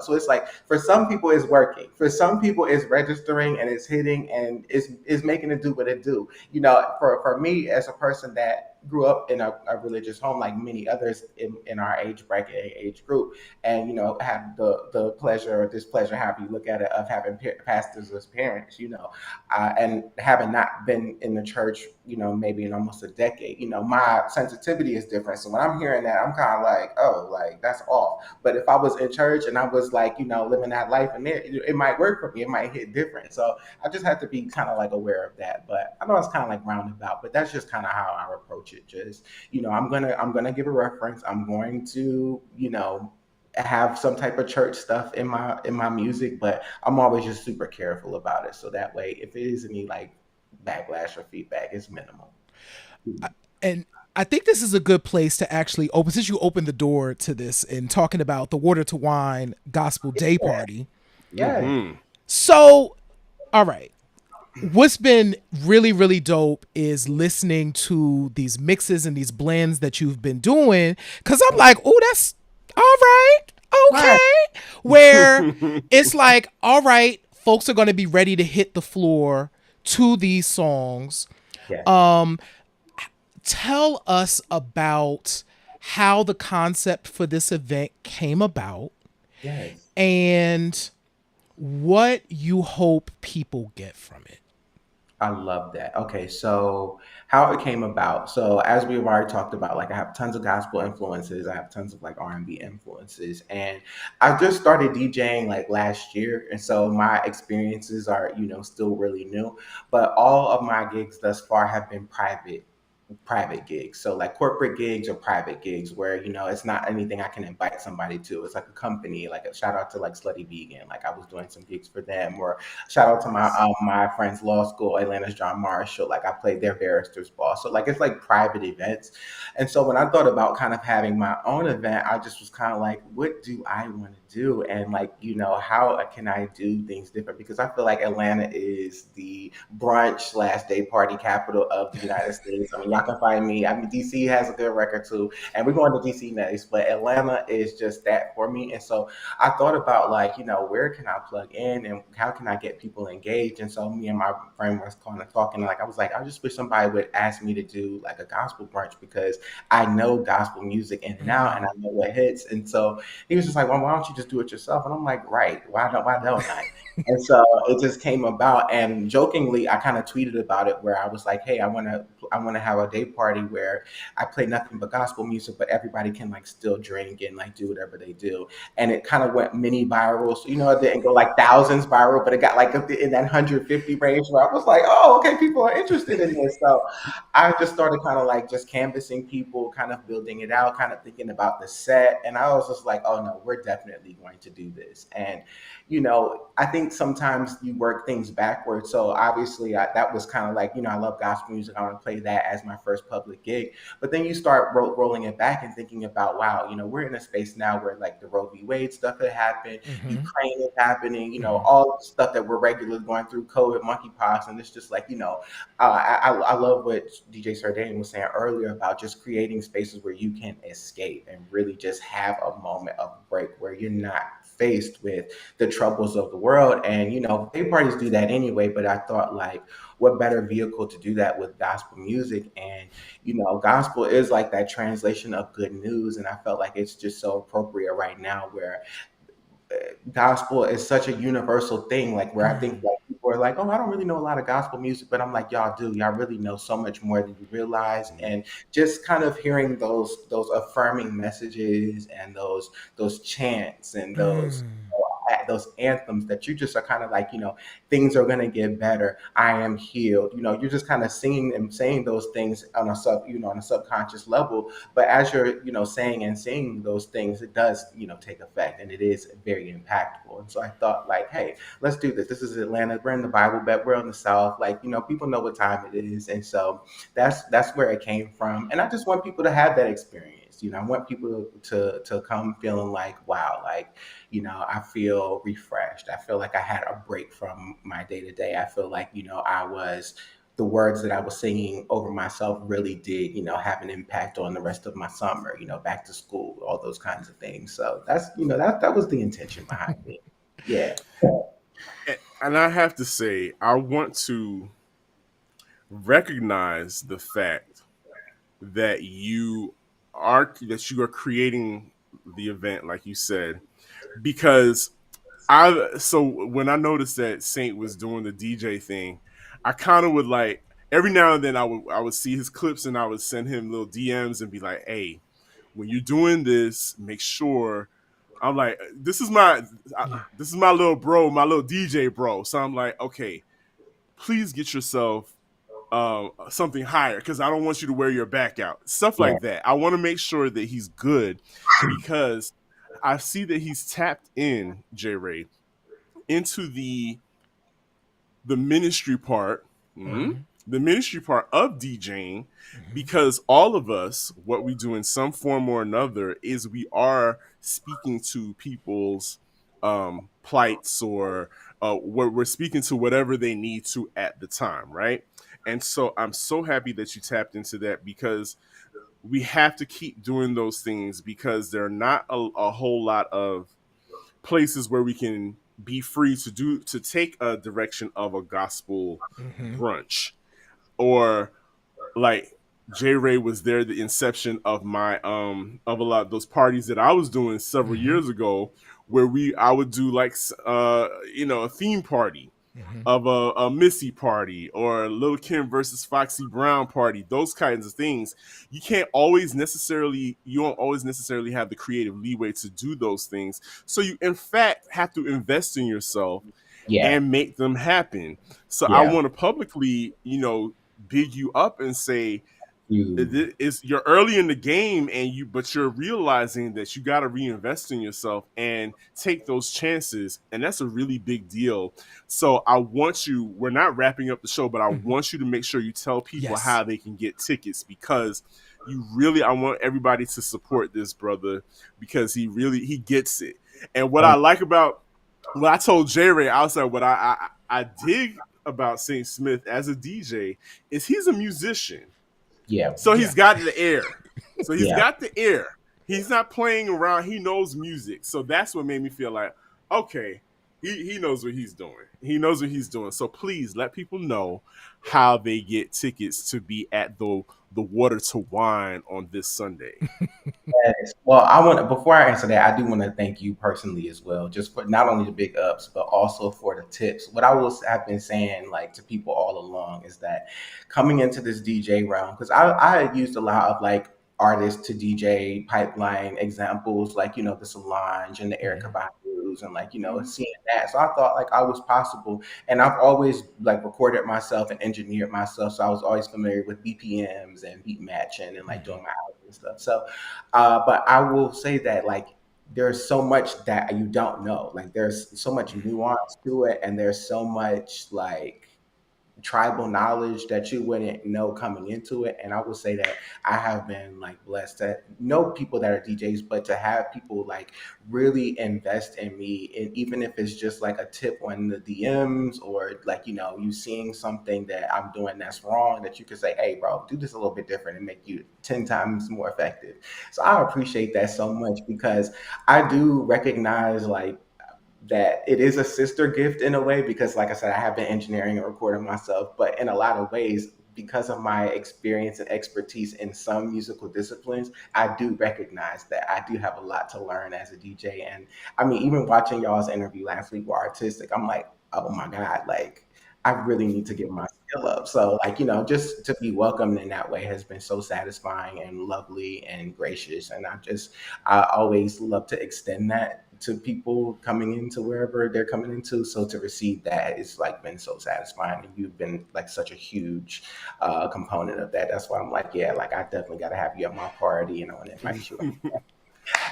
So it's like for some people it's working, for some people it's registering and it's hitting and it's making it do what it do. You know, for me as a person that grew up in a religious home like many others in our age bracket, age group, and had the pleasure or displeasure, however you look at it, of having pastors as parents. And having not been in the church, maybe in almost a decade, my sensitivity is different. So when I'm hearing that, I'm kind of like, oh, like that's off. But if I was in church and I was like, living that life, and it might work for me, it might hit different. So I just have to be kind of like aware of that. But I know it's kind of like roundabout, but that's just kind of how I approach it. Just, I'm gonna give a reference. I'm going to, have some type of church stuff in my music, but I'm always just super careful about it. So that way, if it is any like backlash or feedback, it's minimal. And I think this is a good place to actually open, since you opened the door to this and talking about the Water to Wine Gospel Day Party. Yeah. Mm-hmm. So, all right. What's been really, really dope is listening to these mixes and these blends that you've been doing. Cause I'm like, oh, that's all right. Okay. Where it's like, all right, folks are going to be ready to hit the floor to these songs. Yeah. Tell us about how the concept for this event came about Yes. and what you hope people get from it. I love that. Okay, so how it came about. So as we've already talked about, like I have tons of gospel influences. I have tons of like R&B influences, and I just started DJing like last year, and so my experiences are still really new. But all of my gigs thus far have been private gigs. So like corporate gigs or private gigs where, it's not anything I can invite somebody to. It's like a company, like a shout out to like Slutty Vegan. Like I was doing some gigs for them, or shout out to my friend's law school, Atlanta's John Marshall. Like I played their barrister's ball. So like it's like private events. And so when I thought about kind of having my own event, I just was kind of like, what do I want to do? And like, how can I do things different? Because I feel like Atlanta is the brunch slash day party capital of the United States. I mean, y'all can find me. I mean, DC has a good record too, and we're going to DC next. But Atlanta is just that for me, and so I thought about like, where can I plug in and how can I get people engaged? And so me and my friend was kind of talking. Like I was like, I just wish somebody would ask me to do like a gospel brunch because I know gospel music in and out, and I know what hits. And so he was just like, well, why don't you just do it yourself? And I'm like, right, why don't I? And so it just came about, and jokingly, I kind of tweeted about it where I was like, "Hey, I want to have a day party where I play nothing but gospel music, but everybody can like still drink and like do whatever they do." And it kind of went mini viral, so it didn't go like thousands viral, but it got like in that 150 range where I was like, "Oh, okay, people are interested in this." So I just started kind of like just canvassing people, kind of building it out, kind of thinking about the set, and I was just like, "Oh no, we're definitely going to do this." And I think sometimes you work things backwards. So obviously, that was kind of like, I love gospel music. I want to play that as my first public gig. But then you start rolling it back and thinking about, wow, we're in a space now where like the Roe v. Wade stuff had happened, Ukraine is happening, all the stuff that we're regularly going through, COVID, monkeypox, and it's just like, I love what DJ Sardane was saying earlier about just creating spaces where you can escape and really just have a moment of break where you're not faced with the troubles of the world. And day parties do that anyway, but I thought like, what better vehicle to do that with gospel music? And gospel is like that translation of good news, and I felt like it's just so appropriate right now where gospel is such a universal thing, like where I think like people are like, oh, I don't really know a lot of gospel music, but I'm like, y'all do, y'all really know so much more than you realize. And just kind of hearing those affirming messages and those chants and those anthems that you just are kind of like, things are going to get better. I am healed. You're just kind of singing and saying those things on a subconscious level. But as you're, saying and singing those things, it does, take effect, and it is very impactful. And so I thought like, hey, let's do this. This is Atlanta. We're in the Bible Belt. We're in the South. Like, people know what time it is. And so that's where it came from. And I just want people to have that experience. I want people to come feeling like, wow, like, I feel refreshed. I feel like I had a break from my day to day. I feel like, the words that I was singing over myself really did, have an impact on the rest of my summer, back to school, all those kinds of things. So that's, that was the intention behind it. Yeah. And I have to say, I want to recognize the fact that that you are creating the event, like you said, because so when I noticed that Saint was doing the DJ thing, I kind of would like every now and then I would see his clips and I would send him little DMs and be like, hey, when you're doing this, make sure. I'm like, Yeah. this is my little bro, my little DJ bro. So I'm like, okay, please get yourself something higher because I don't want you to wear your back out. Stuff Yeah, like that. I want to make sure that he's good because I see that he's tapped in, J Ray, into the ministry part, Mm-hmm. the ministry part of DJing, Mm-hmm. because all of us, what we do in some form or another is we are speaking to people's plights or we're speaking to whatever they need to at the time, right? And so I'm so happy that you tapped into that because we have to keep doing those things because there are not a whole lot of places where we can be free to take a direction of a gospel Mm-hmm. brunch or like J Ray was there the inception of my of a lot of those parties that I was doing several Mm-hmm. years ago where I would do like a theme party Mm-hmm. of a Missy party or a Lil Kim versus Foxy Brown party, those kinds of things. You don't always necessarily have the creative leeway to do those things. So you in fact have to invest in yourself yeah, and make them happen. So I yeah. want to publicly, big you up and say You, you're early in the game but you're realizing that you got to reinvest in yourself and take those chances, and that's a really big deal. So we're not wrapping up the show, but I Mm-hmm. want you to make sure you tell people Yes. how they can get tickets because I want everybody to support this brother because he gets it. And what I thank, like about what I told J Ray, I was like, what I dig about Saint Smith as a DJ is he's a musician. yeah, So Yeah. he's got the air. So he's yeah. got the air. He's not playing around. He knows music. So that's what made me feel like, okay, he knows what he's doing. He knows what he's doing. So please let people know how they get tickets to be at the Water to Wine on this Sunday. Yes. Well, I want to, before I answer that, I do want to thank you personally as well, just for not only the big ups, but also for the tips. What I will have been saying like to people all along is that coming into this DJ realm, because I used a lot of like artists to DJ pipeline examples, like the Solange and the Erica Mm-hmm. Badu's and like Mhm. seeing that. So I thought like I was possible, and I've always like recorded myself and engineered myself, so I was always familiar with BPMs and beat matching and like Mm-hmm. doing my album and stuff. So but I will say that like there's so much that you don't know. Like there's so much nuance to it, and there's so much like tribal knowledge that you wouldn't know coming into it. And I would say that I have been like blessed to know people that are DJs, but to have people like really invest in me. And even if it's just like a tip on the DMs or like, you seeing something that I'm doing that's wrong, that you could say, hey, bro, do this a little bit different and make you 10 times more effective. So I appreciate that so much because I do recognize like that it is a sister gift in a way because like I said, I have been engineering and recording myself, but in a lot of ways because of my experience and expertise in some musical disciplines, I do recognize that I do have a lot to learn as a DJ. And I mean, even watching y'all's interview last week with Artistic, I'm like, oh my God, like I really need to get my skill up. So like, just to be welcomed in that way has been so satisfying and lovely and gracious. And I always love to extend that to people coming into wherever they're coming into. So to receive that is like been so satisfying, and you've been like such a huge component of that. That's why I'm like, yeah, like I definitely got to have you at my party, and I want to invite you.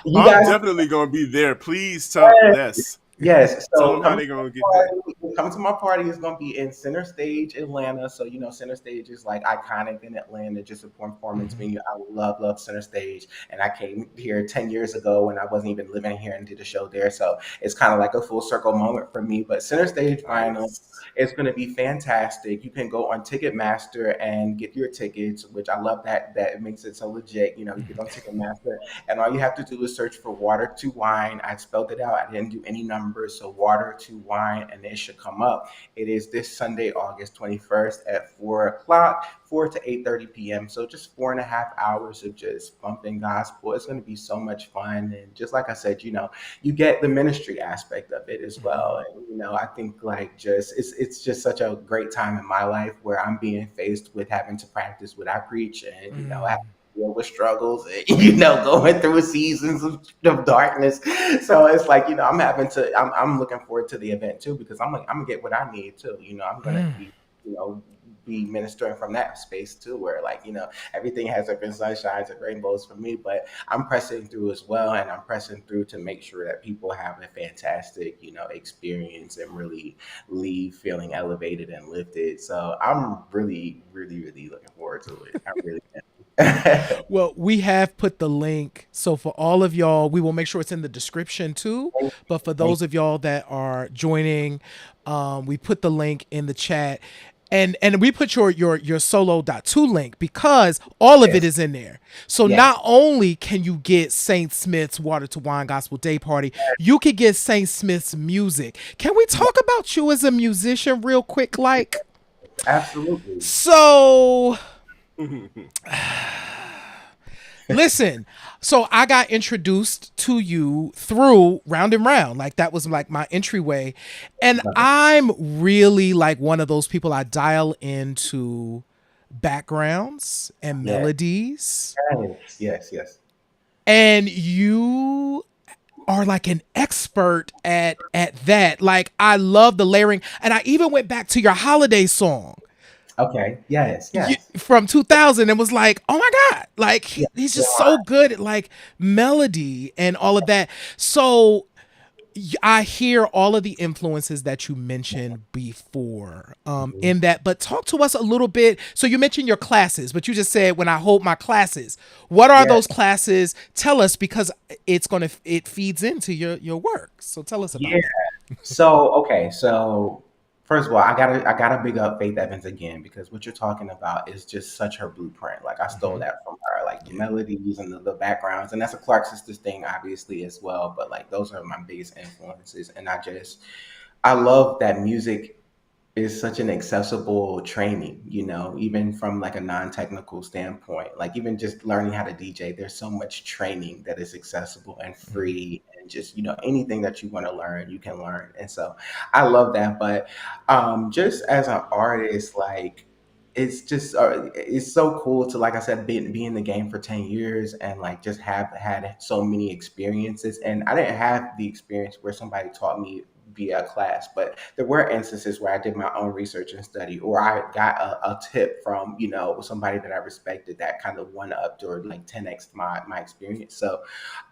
You I'm guys, definitely gonna be there. Please tell yes. yes. Tell So them how they gonna get there. coming to my party is going to be in Center Stage, Atlanta. So Center Stage is like iconic in Atlanta, just a performance Mm-hmm. venue. I love Center Stage, and I came here 10 years ago when I wasn't even living here and did a show there. So it's kind of like a full circle moment for me. But Center Stage vinyl. Nice. It's going to be fantastic. You can go on Ticketmaster and get your tickets, which I love that it makes it so legit. You get on Ticketmaster, and all you have to do is search for Water to Wine. I spelled it out. I didn't do any numbers number, so Water to Wine, and it should come up. It is this Sunday, August 21st at 4 o'clock, 4 to 8:30 p.m. So just 4.5 hours of just bumping gospel. It's going to be so much fun. And just like I said, you get the ministry aspect of it as well. And, I think like it's just such a great time in my life where I'm being faced with having to practice what I preach and, I have to deal with struggles and, going through seasons of darkness. So it's like, I'm looking forward to the event too, because I'm gonna get what I need too. I'm gonna be ministering from that space too, where like, everything has up in sunshines and rainbows for me, but I'm pressing through as well. And I'm pressing through to make sure that people have a fantastic, experience and really leave feeling elevated and lifted. So I'm really, really, really looking forward to it. I really am. Well, we have put the link. So for all of y'all, we will make sure it's in the description too. But for those of y'all that are joining, we put the link in the chat. And we put your solo.2 link because all of it is in there. So not only can you get Saint Smith's Water to Wine Gospel Day Party, you could get Saint Smith's music. Can we talk about you as a musician real quick? Like, absolutely. So listen, so I got introduced to you through Round and Round. Like that was like my entryway. And I'm really like one of those people, I dial into backgrounds and melodies. Yes. And you are like an expert at that. Like I love the layering. And I even went back to your holiday song. Okay. Yes. From 2000 and was like, oh my God, like he's just so good at like melody and all of that. So I hear all of the influences that you mentioned before in that, but talk to us a little bit. So you mentioned your classes, but you just said when I hold my classes, what are those classes? Tell us, because it feeds into your work. So tell us about it. So first of all, I gotta big up Faith Evans again, because what you're talking about is just such her blueprint. Like I stole that from her, like the melodies and the backgrounds, and that's a Clark Sisters thing, obviously as well. But like those are my biggest influences, and I love that music is such an accessible training, even from like a non-technical standpoint. Like even just learning how to DJ, there's so much training that is accessible and free, and just anything that you want to learn, you can learn. And so I love that. But just as an artist, like it's just it's so cool to, like I said, be in the game for 10 years and like just have had so many experiences. And I didn't have the experience where somebody taught me via class, but there were instances where I did my own research and study, or I got a tip from somebody that I respected that kind of one upped or like 10x my experience. So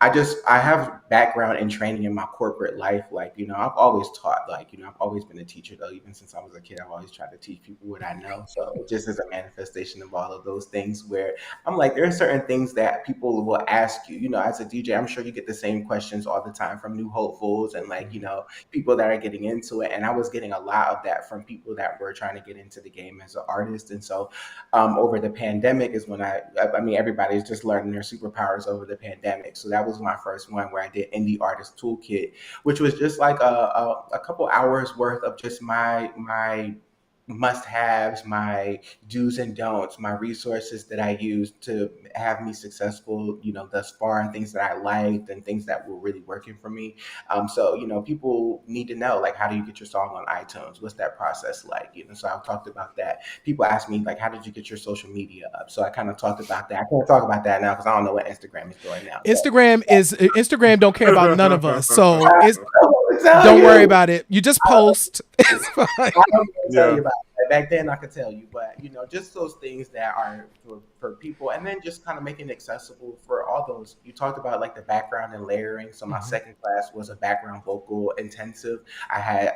I have background in training in my corporate life. Like I've always taught. Like I've always been a teacher, though. Even since I was a kid, I've always tried to teach people what I know. So it just is a manifestation of all of those things, where I'm like, there are certain things that people will ask you. As a DJ, I'm sure you get the same questions all the time from new hopefuls and like people that are getting into it. And I was getting a lot of that from people that were trying to get into the game as an artist. And so over the pandemic is when everybody's just learning their superpowers over the pandemic. So that was my first one, where I did Indie Artist Toolkit, which was just like a couple hours worth of just my must-haves, my do's and don'ts, my resources that I used to have me successful, thus far, and things that I liked and things that were really working for me. So people need to know, like, how do you get your song on iTunes? What's that process like? So I've talked about that. People ask me, like, how did you get your social media up? So I kind of talked about that. I can't talk about that now because I don't know what Instagram is doing now. Instagram don't care about none of us. So don't worry about it. You just post. It's fine. I don't tell you about that. Back then I could tell you, but just those things that are for people, and then just kind of making it accessible for all those. You talked about like the background and layering. So my second class was a background vocal intensive. I had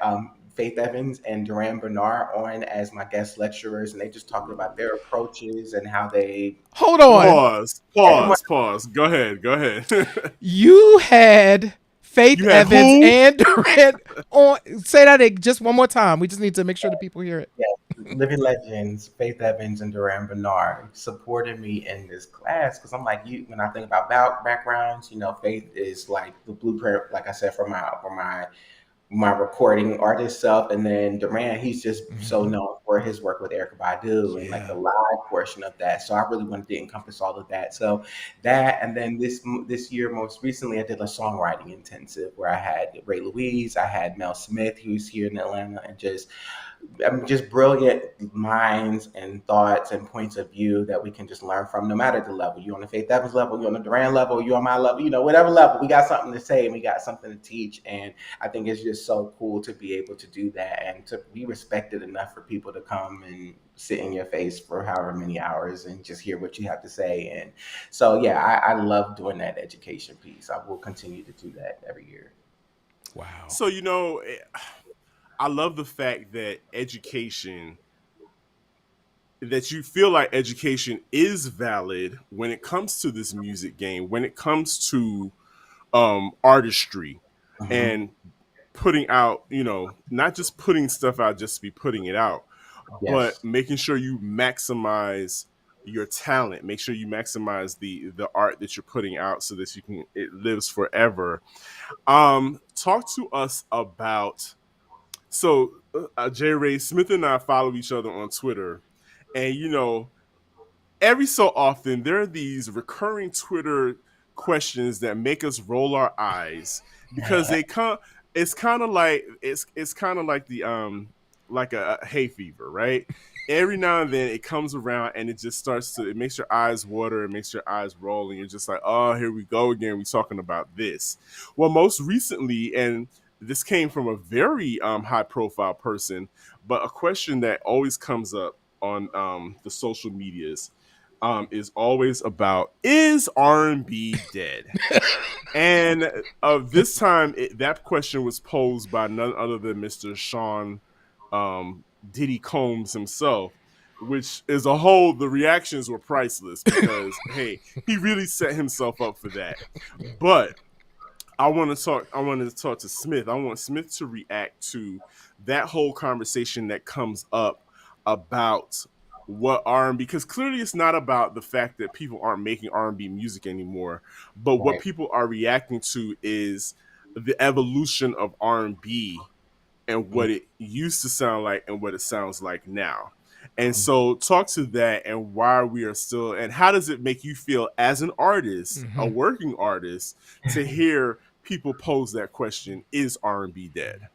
Faith Evans and Duran Bernard on as my guest lecturers, and they just talked about their approaches and how they. Hold on. Pause. Go ahead. You had Faith Evans and Duran on. Say that just one more time. We just need to make sure that people hear it. Yeah. Living legends, Faith Evans and Duran Bernard supported me in this class, because I'm like, when I think about backgrounds, Faith is like the blueprint, like I said, for my my recording artist self, and then Duran, he's just so Hmm. known for his work with Erykah Badu and like the Yeah. live portion of that. So I really wanted to encompass all of that. So that, and then this year, most recently, I did a songwriting intensive where I had Ray Louise, I had Mel Smith, who's here in Atlanta, and just brilliant minds and thoughts and points of view that we can just learn from, no matter the level. You on the Faith Evans level, you on the Duran level, you on my level, whatever level, we got something to say and we got something to teach. And I think it's just so cool to be able to do that and to be respected enough for people to come and sit in your face for however many hours and just hear what you have to say. And so, yeah, I love doing that education piece. I will continue to do that every year. Wow. So, I love the fact that that you feel like education is valid when it comes to this music game, when it comes to artistry Mhm. and putting out, not just putting stuff out just to be putting it out, but Yes. making sure you maximize your talent, make sure you maximize the art that you're putting out so that it lives forever. Talk to us about, so J. Ray Smith and I follow each other on Twitter, and every so often there are these recurring Twitter questions that make us roll our eyes because they come. It's kind of like the like a hay fever, right? Every now and then it comes around and it makes your eyes water, it makes your eyes roll, and you're just like, oh, here we go again. We're talking about this. Well, most recently, and this came from a very high profile person, but a question that always comes up on the social medias is always about, is R&B dead? And this time, that question was posed by none other than Mr. Sean Diddy Combs himself, which is the reactions were priceless because, hey, he really set himself up for that. But I wanted to talk to Smith. I want Smith to react to that whole conversation that comes up about what R&B, because clearly it's not about the fact that people aren't making R&B music anymore, but what Right. people are reacting to is the evolution of R&B and what it used to sound like and what it sounds like now. And so talk to that and why we are still, and how does it make you feel as an artist, a Hmm. working artist, to hear people pose that question, is R&B dead?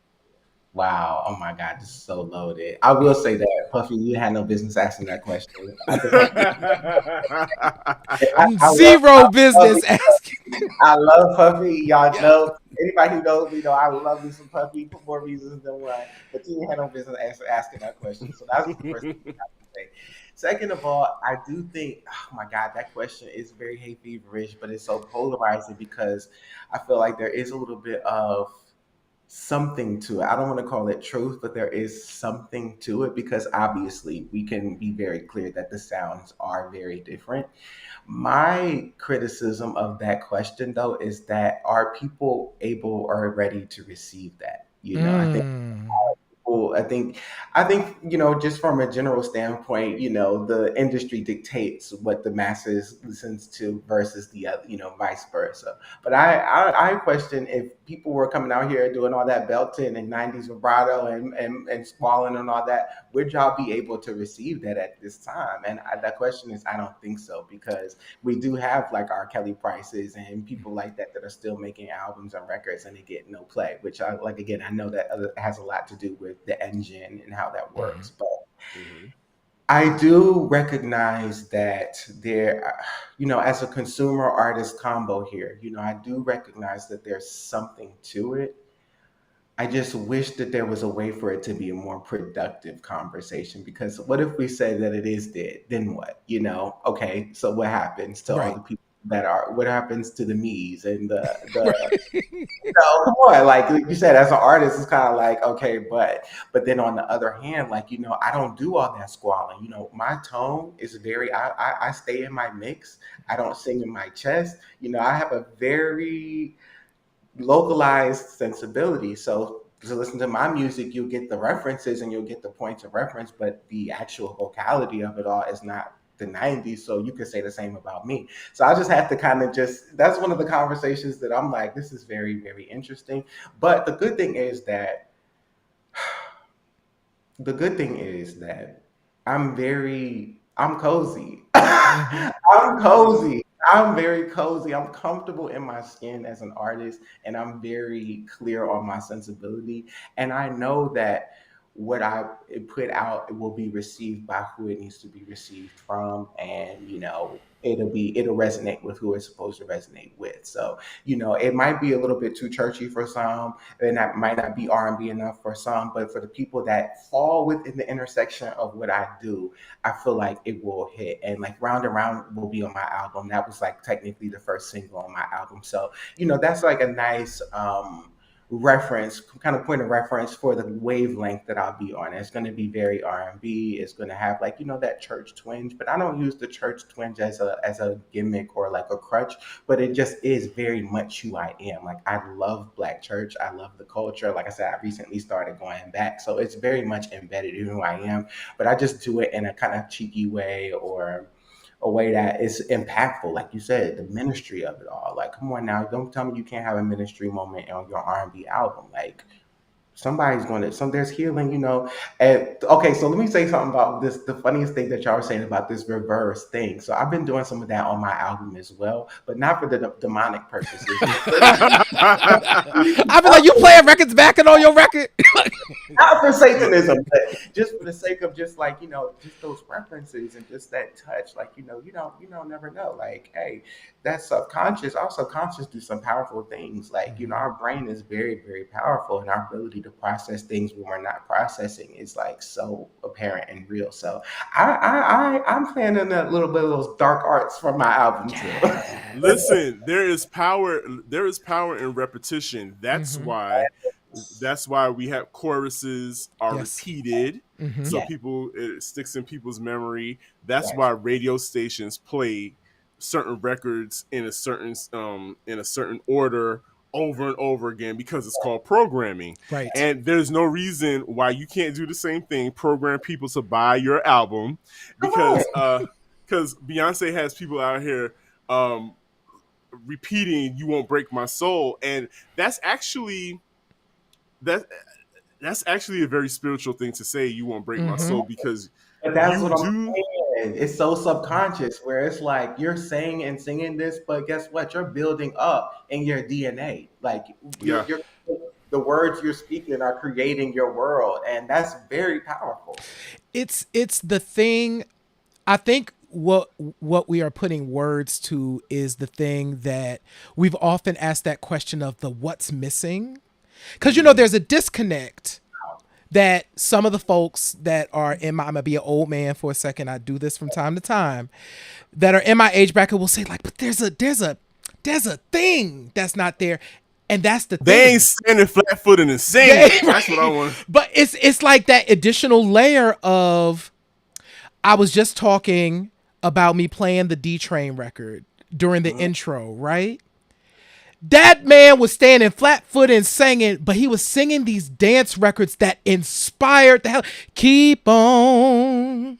Wow. Oh my God, this is so loaded. I will say that, Puffy, you had no business asking that question. I love Zero Puffy. business asking. I love Puffy. Y'all Yeah. know, anybody who knows me know I love me some Puffy for more reasons than one. But you had no business asking that question. So that's the first thing I have to say. Second of all, I do think, oh my God, that question is very hay feverish, but it's so polarizing because I feel like there is a little bit of something to it. I don't want to call it truth, but there is something to it because obviously we can be very clear that the sounds are very different. My criticism of that question, though, is that are people able or ready to receive that? I think Mm. people, I think, just from a general standpoint, the industry dictates what the masses listens to versus the other, vice versa. But I question if people were coming out here doing all that belting and 90s vibrato and squalling and all that, would y'all be able to receive that at this time? And that question is, I don't think so, because we do have like our Kelly Prices and people like that are still making albums and records and they get no play, which I like. Again, I know that has a lot to do with the engine and how that Mhm. works, but Mhm. I do recognize that there, as a consumer artist combo here, I do recognize that there's something to it. I just wish that there was a way for it to be a more productive conversation, because what if we say that it is dead? Then what? Okay, so what happens to all Right. the people what happens to the me's and the no, come on. Like you said, as an artist, it's kind of like, okay, but then on the other hand, like, I don't do all that squalling. My tone is very I stay in my mix. I don't sing in my chest. I have a very localized sensibility. So to listen to my music, you'll get the references and you'll get the points of reference, but the actual vocality of it all is not the 90s, so you could say the same about me. So I just have to kind of that's one of the conversations that I'm like, this is very, very interesting. But the good thing is that I'm cozy. I'm cozy. I'm very cozy. I'm comfortable in my skin as an artist, and I'm very clear on my sensibility. And I know that what I put out will be received by who it needs to be received from, and it'll resonate with who it's supposed to resonate with. So it might be a little bit too churchy for some, and that might not be R&B enough for some, but for the people that fall within the intersection of what I do, I feel like it will hit. And like Round and Round will be on my album. That was like technically the first single on my album. So, that's like a nice reference, kind of point of reference for the wavelength that I'll be on. It's going to be very R&B. It's going to have like, that church twinge, but I don't use the church twinge as a gimmick or like a crutch, but it just is very much who I am. Like, I love Black church. I love the culture. Like I said, I recently started going back. So it's very much embedded in who I am, but I just do it in a kind of cheeky way, or a way that is impactful. Like you said, the ministry of it all. Like, come on now, don't tell me you can't have a ministry moment on your R&B album. Like, somebody's there's healing, And okay, so let me say something about this. The funniest thing that y'all were saying about this reverse thing. So I've been doing some of that on my album as well, but not for the demonic purposes. I be like, you playing records backing on your record? Not for Satanism, but just for the sake of just like, just those references and just that touch. Like, you don't never know. Like, hey, that's subconscious. Our subconscious do some powerful things. Like, our brain is very, very powerful, and our ability to process things when we're not processing is like so apparent and real. So I'm planning a little bit of those dark arts from my album too. Listen, there is power in repetition. That's why we have choruses are repeated, so it sticks in people's memory. That's why radio stations play certain records in a certain order over and over again, because it's called programming. Right. And there's no reason why you can't do the same thing, program people to buy your album, because Beyonce has people out here repeating "You Won't Break My Soul," and that's actually a very spiritual thing to say. You won't break my soul, because but that's what I'm saying. It's so subconscious, where it's like you're saying and singing this, but guess what? You're building up in your DNA. Like, you're, the words you're speaking are creating your world, and that's very powerful. It's the thing. I think what we are putting words to is the thing that we've often asked that question of the what's missing, because there's a disconnect that some of the folks that are I'm gonna be an old man for a second. I do this from time to time, that are in my age bracket will say like, but there's a thing that's not there. And that's the thing. They ain't standing flat-footed and singing. That's what I want. But it's like that additional layer of, I was just talking about me playing the D-Train record during the intro, right? That man was standing flat-footed and singing, but he was singing these dance records that inspired the hell. Keep on.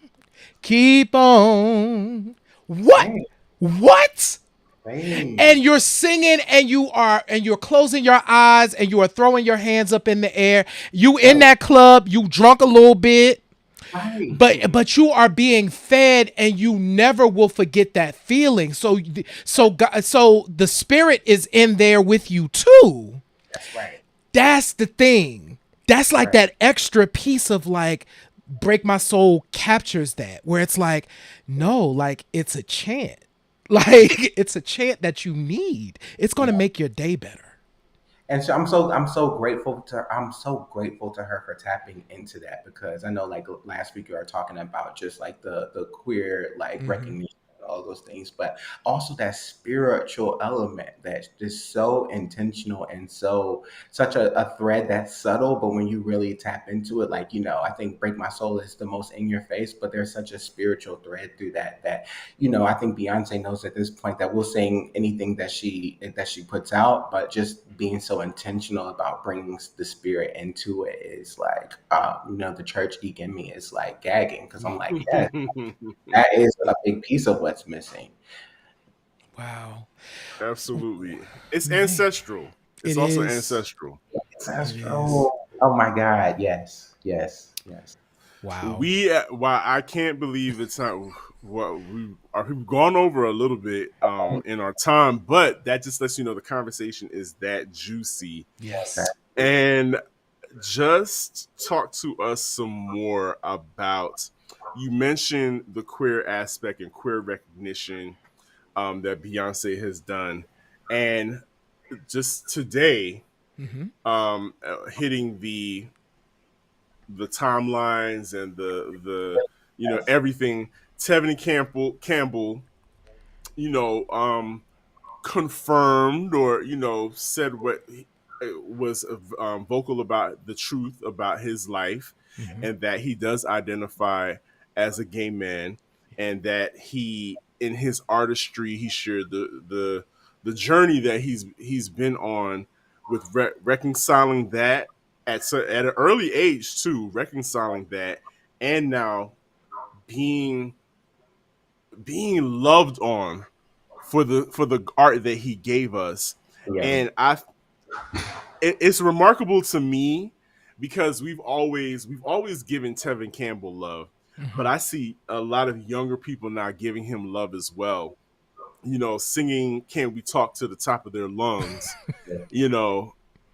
What? Dang. What? Dang. And you're singing, and you're closing your eyes, and you are throwing your hands up in the air. You in that club, you drunk a little bit. Right. But you are being fed, and you never will forget that feeling. So the spirit is in there with you too. That's right. That's the thing. That's like that extra piece of like, Break My Soul captures that, where it's like, no, like it's a chant. Like, it's a chant that you need. It's going to make your day better. And so I'm so grateful to her for tapping into that, because I know, like last week you were talking about just like the queer like recognition all those things, but also that spiritual element that's just so intentional and such a thread that's subtle, but when you really tap into it, like, I think Break My Soul is the most in your face, but there's such a spiritual thread through that I think Beyonce knows at this point that we'll sing anything that she puts out, but just being so intentional about bringing the spirit into it is like, the church geek in me is like gagging, because I'm like, yeah, that is a big piece of what's missing. Wow. Absolutely. It's ancestral. It's also ancestral. Ancestral. Oh my God. Yes. Wow. I can't believe it's not what we've gone over a little bit in our time, but that just lets you know the conversation is that juicy. Yes. And just talk to us some more about, you mentioned the queer aspect and queer recognition that Beyonce has done, and just today, hitting the timelines and the everything. Tevin and Campbell, confirmed or said what was vocal about the truth about his life, and that he does identify as a gay man, and that he, in his artistry, he shared the journey that he's been on with reconciling that at an early age too, reconciling that, and now being loved on for the art that he gave us. Yeah. And it's remarkable to me, because we've always given Tevin Campbell love, but I see a lot of younger people now giving him love as well. Singing "Can We Talk" to the top of their lungs,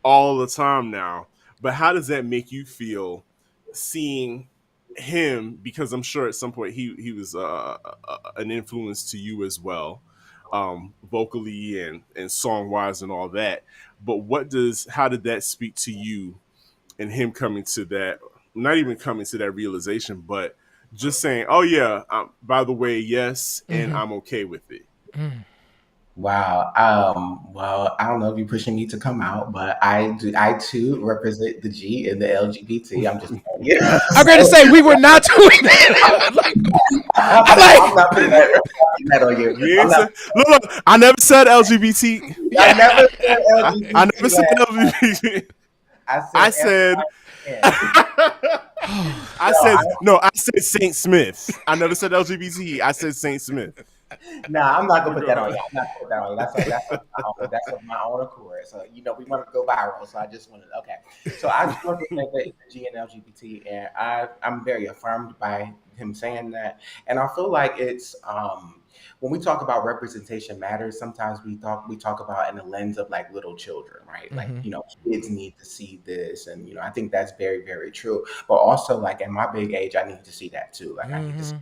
all the time now. But how does that make you feel, seeing him? Because I'm sure at some point he was an influence to you as well, vocally and song wise and all that. But how did that speak to you, and him coming to that, not even coming to that realization, but just saying, "Oh yeah, by the way, yes, and I'm okay with it." Wow. Well, I don't know if you're pushing me to come out, but I too represent the G in the LGBT. I'm just I'm going to say we were not doing that. I'm not putting that on you. Look, I never said LGBT. I never said LGBT. I never said LGBT. I said Saint Smith. I never said LGBT. I said Saint Smith. Nah, I'm not gonna put that on you. I'm not putting that on you. That's of my own accord. So we want to go viral. So I just wanted So I just want to say that G and LGBT, and I'm very affirmed by him saying that. And I feel like it's when we talk about representation matters, sometimes we talk about in the lens of like little children, right? Like, kids need to see this, and I think that's very, very true. But also, like, in my big age, I need to see that too. Like, I need to see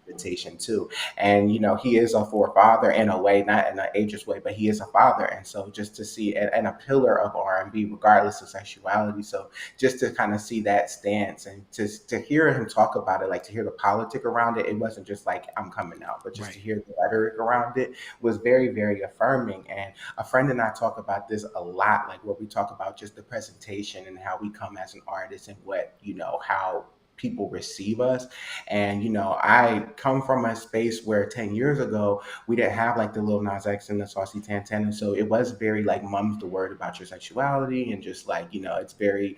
representation too. And he is a forefather in a way, not in an ageist way, but he is a father. And so just to see and a pillar of R&B regardless of sexuality. So just to kind of see that stance and to hear him talk about it, like to hear the politic around it, it wasn't just like I'm coming out, but just to hear the rhetoric around it was very, very affirming. And a friend and I talk about this a lot, like where we talk about just the presentation and how we come as an artist and what how people receive us. And I come from a space where 10 years ago we didn't have like the Lil Nas X and the Saucy Tantan, and so it was very like mum's the word about your sexuality, and just like it's very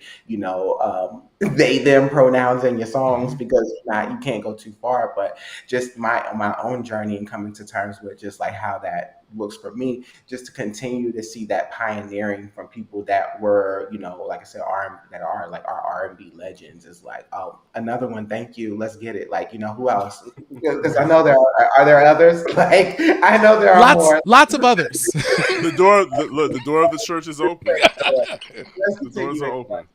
they them pronouns in your songs, because you can't go too far. But just my own journey and coming to terms with just like how that looks for me, just to continue to see that pioneering from people that were like I said, that are like our R&B legends, is like, oh, another one, thank you, let's get it. Like, who else? Because I know are there others? Like, I know there are lots of others. The door of the church is open. The doors are open.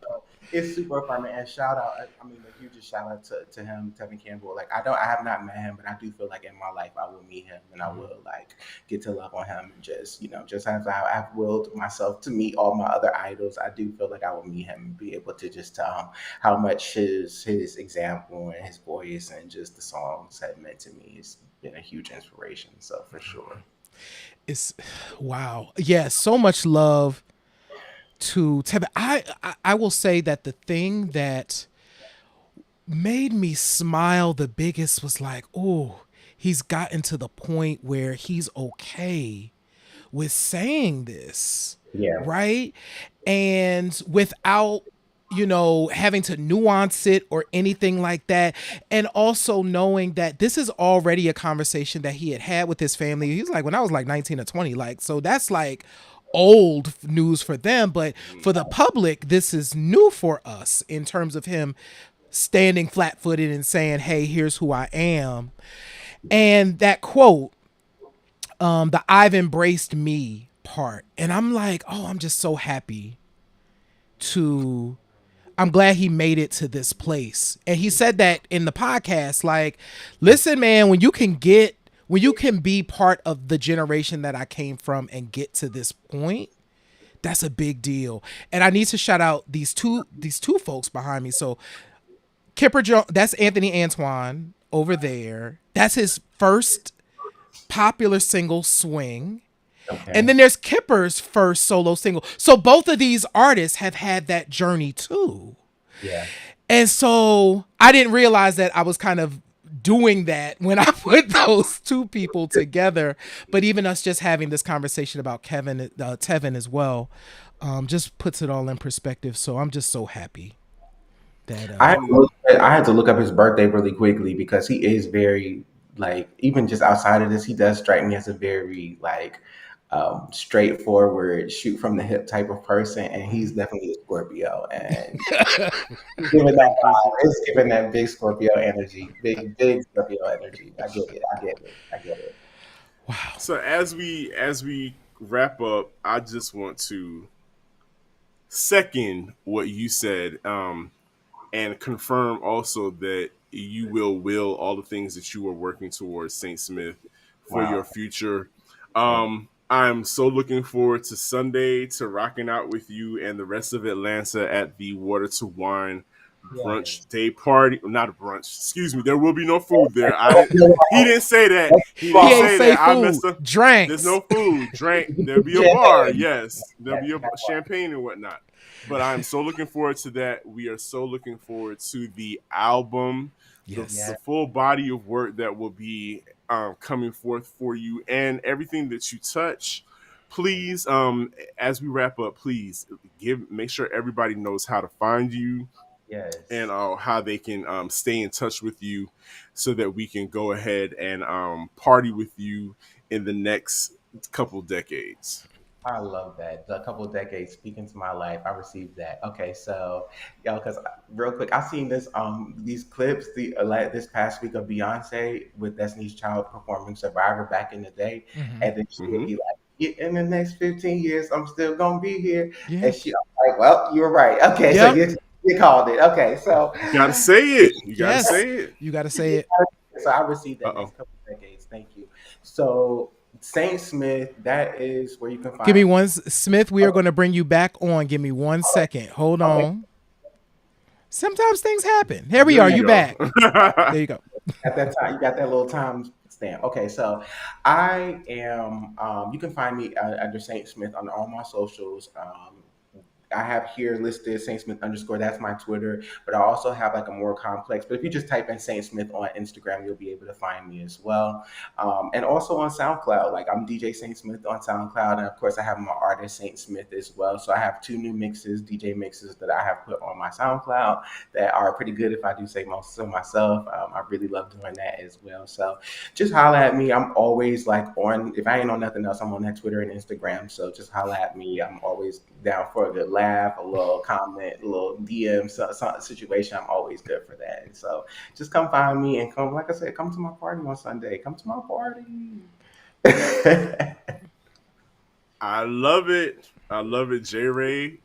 it's super affirming. And shout out, I mean, a huge shout out to him, Tevin Campbell. Like I have not met him, but I do feel like in my life I will meet him and I will like get to love on him and just, just as I've willed myself to meet all my other idols, I do feel like I will meet him and be able to just tell him how much his example and his voice and just the songs have meant to me. It's been a huge inspiration. So for sure. It's wow. Yeah, so much love to Tevin. I will say that the thing that made me smile the biggest was like, oh, he's gotten to the point where he's okay with saying this. Yeah. Right? And without having to nuance it or anything like that. And also knowing that this is already a conversation that he had with his family. He's like, when I was like 19 or 20, like, so that's like old news for them. But for the public, this is new for us in terms of him standing flat footed and saying, hey, here's who I am. And that quote, the I've embraced me part. And I'm like, oh, I'm just so happy I'm glad he made it to this place. And he said that in the podcast, like, listen, man, when you can be part of the generation that I came from and get to this point, that's a big deal. And I need to shout out these two folks behind me. So Kipper Jones, that's Anthony Antoine over there. That's his first popular single, Swing. Okay. And then there's Kipper's first solo single. So both of these artists have had that journey too. Yeah. And so I didn't realize that I was kind of doing that when I put those two people together. But even us just having this conversation about Tevin as well, just puts it all in perspective. So I'm just so happy that I had to look up his birthday really quickly because he is very, like, even just outside of this, he does strike me as a very like straightforward, shoot from the hip type of person, and he's definitely a Scorpio, and giving that vibe, it's giving that big Scorpio energy, big Scorpio energy. I get it. Wow. So as we wrap up, I just want to second what you said, and confirm also that you will all the things that you are working towards, Saint Smith, for your future. I'm so looking forward to Sunday, to rocking out with you and the rest of Atlanta at the Water to Wine brunch day party. Not a brunch, excuse me. There will be no food there. He didn't say that. He didn't say that. I messed up. Drinks. There's no food. There'll be a bar. Yes, there'll be a champagne and whatnot. But I'm so looking forward to that. We are so looking forward to the album, the full body of work that will be coming forth for you, and everything that you touch. Please, as we wrap up, please make sure everybody knows how to find you, and how they can stay in touch with you, so that we can go ahead and party with you in the next couple decades. I love that. A couple of decades speaking to my life. I received that. Okay, so because real quick, I seen this these clips this past week of Beyonce with Destiny's Child performing Survivor back in the day, and then she would be like, in the next 15 years, I'm still gonna be here, and I'm like, well, you were right. Okay, so you called it. Okay, so you gotta say it. You gotta say it. You gotta say it. So I received that next couple of decades. Thank you. So Saint Smith, that is where you can find. Give me one, Smith. We are going to bring you back on. Give me 1 second. Hold on. Sometimes things happen. Here we are. You back. There you go. At that time, you got that little time stamp. Okay, so I am. You can find me under Saint Smith on all my socials. I have here listed Saint Smith _. That's my Twitter, but I also have like a more complex. But if you just type in Saint Smith on Instagram, you'll be able to find me as well. And also on SoundCloud, like I'm DJ Saint Smith on SoundCloud, and of course I have my artist Saint Smith as well. So I have 2 new DJ mixes that I have put on my SoundCloud that are pretty good. If I do say most of myself, I really love doing that as well. So just holla at me. I'm always like on. If I ain't on nothing else, I'm on that Twitter and Instagram. So just holla at me. I'm always down for a good laugh, a little comment, a little DM situation. I'm always good for that. And so just come find me and come, like I said, come to my party on Sunday. Come to my party. I love it. I love it, J Ray.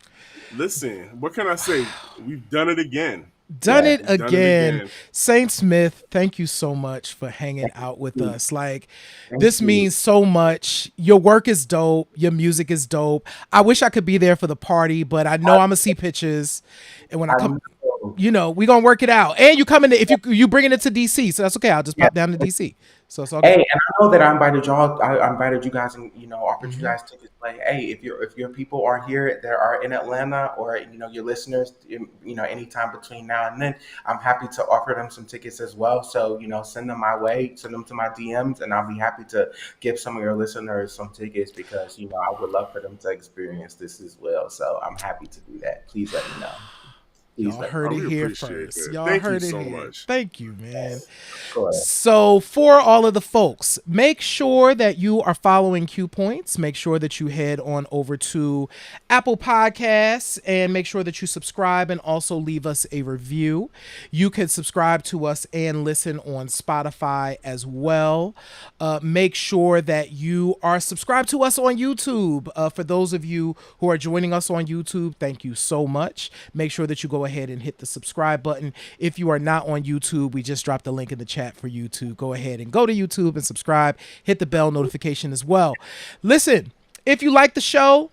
Listen, what can I say? We've done it again. Done it We've done it again. again. Saint Smith, thank you so much for hanging out with us. Like, Thank this you. means so much. Your work is dope. Your music is dope. I wish I could be there for the party, but I know I'm gonna see pictures. And when I come, you know, we gonna work it out. And you coming to, if you bringing it to DC, so that's okay. I'll just pop down to DC. So it's all good. Hey, and I know that I invited y'all. I invited you guys, and offered you guys tickets. Like, hey, if your people are here, that are in Atlanta, or your listeners, anytime between now and then, I'm happy to offer them some tickets as well. So send them my way, send them to my DMs, and I'll be happy to give some of your listeners some tickets because I would love for them to experience this as well. So I'm happy to do that. Please let me know. Y'all heard it here first. Y'all heard it here. Thank you, man. So for all of the folks, make sure that you are following Q Points. Make sure that you head on over to Apple Podcasts and make sure that you subscribe and also leave us a review. You can subscribe to us and listen on Spotify as well. Make sure that you are subscribed to us on YouTube. For those of you who are joining us on YouTube, thank you so much. Make sure that you go ahead and hit the subscribe button. If you are not on YouTube, we just dropped the link in the chat for you to go ahead and go to YouTube and subscribe. Hit the bell notification as well. Listen, if you like the show,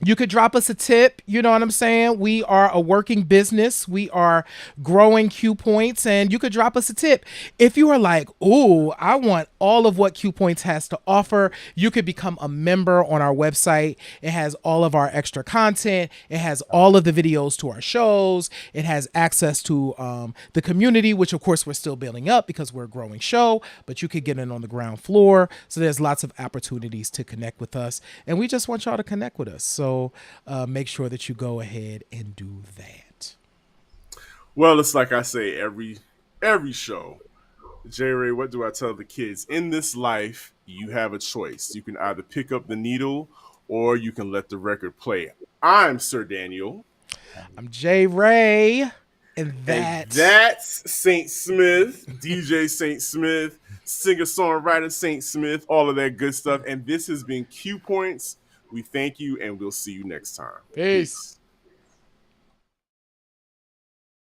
you could drop us a tip. You know what I'm saying? We are a working business. We are growing Q Points, and you could drop us a tip. If you are like, ooh, I want all of what Q Points has to offer, you could become a member on our website. It has all of our extra content. It has all of the videos to our shows. It has access to the community, which of course we're still building up because we're a growing show, but you could get in on the ground floor. So there's lots of opportunities to connect with us, and we just want y'all to connect with us. So make sure that you go ahead and do that. Well, it's like I say every show. J Ray, what do I tell the kids? In this life, you have a choice. You can either pick up the needle or you can let the record play. I'm Sir Daniel. I'm J Ray. And that's Saint Smith, DJ Saint Smith, singer-songwriter Saint Smith, all of that good stuff. And this has been Q Points. We thank you, and we'll see you next time. Peace.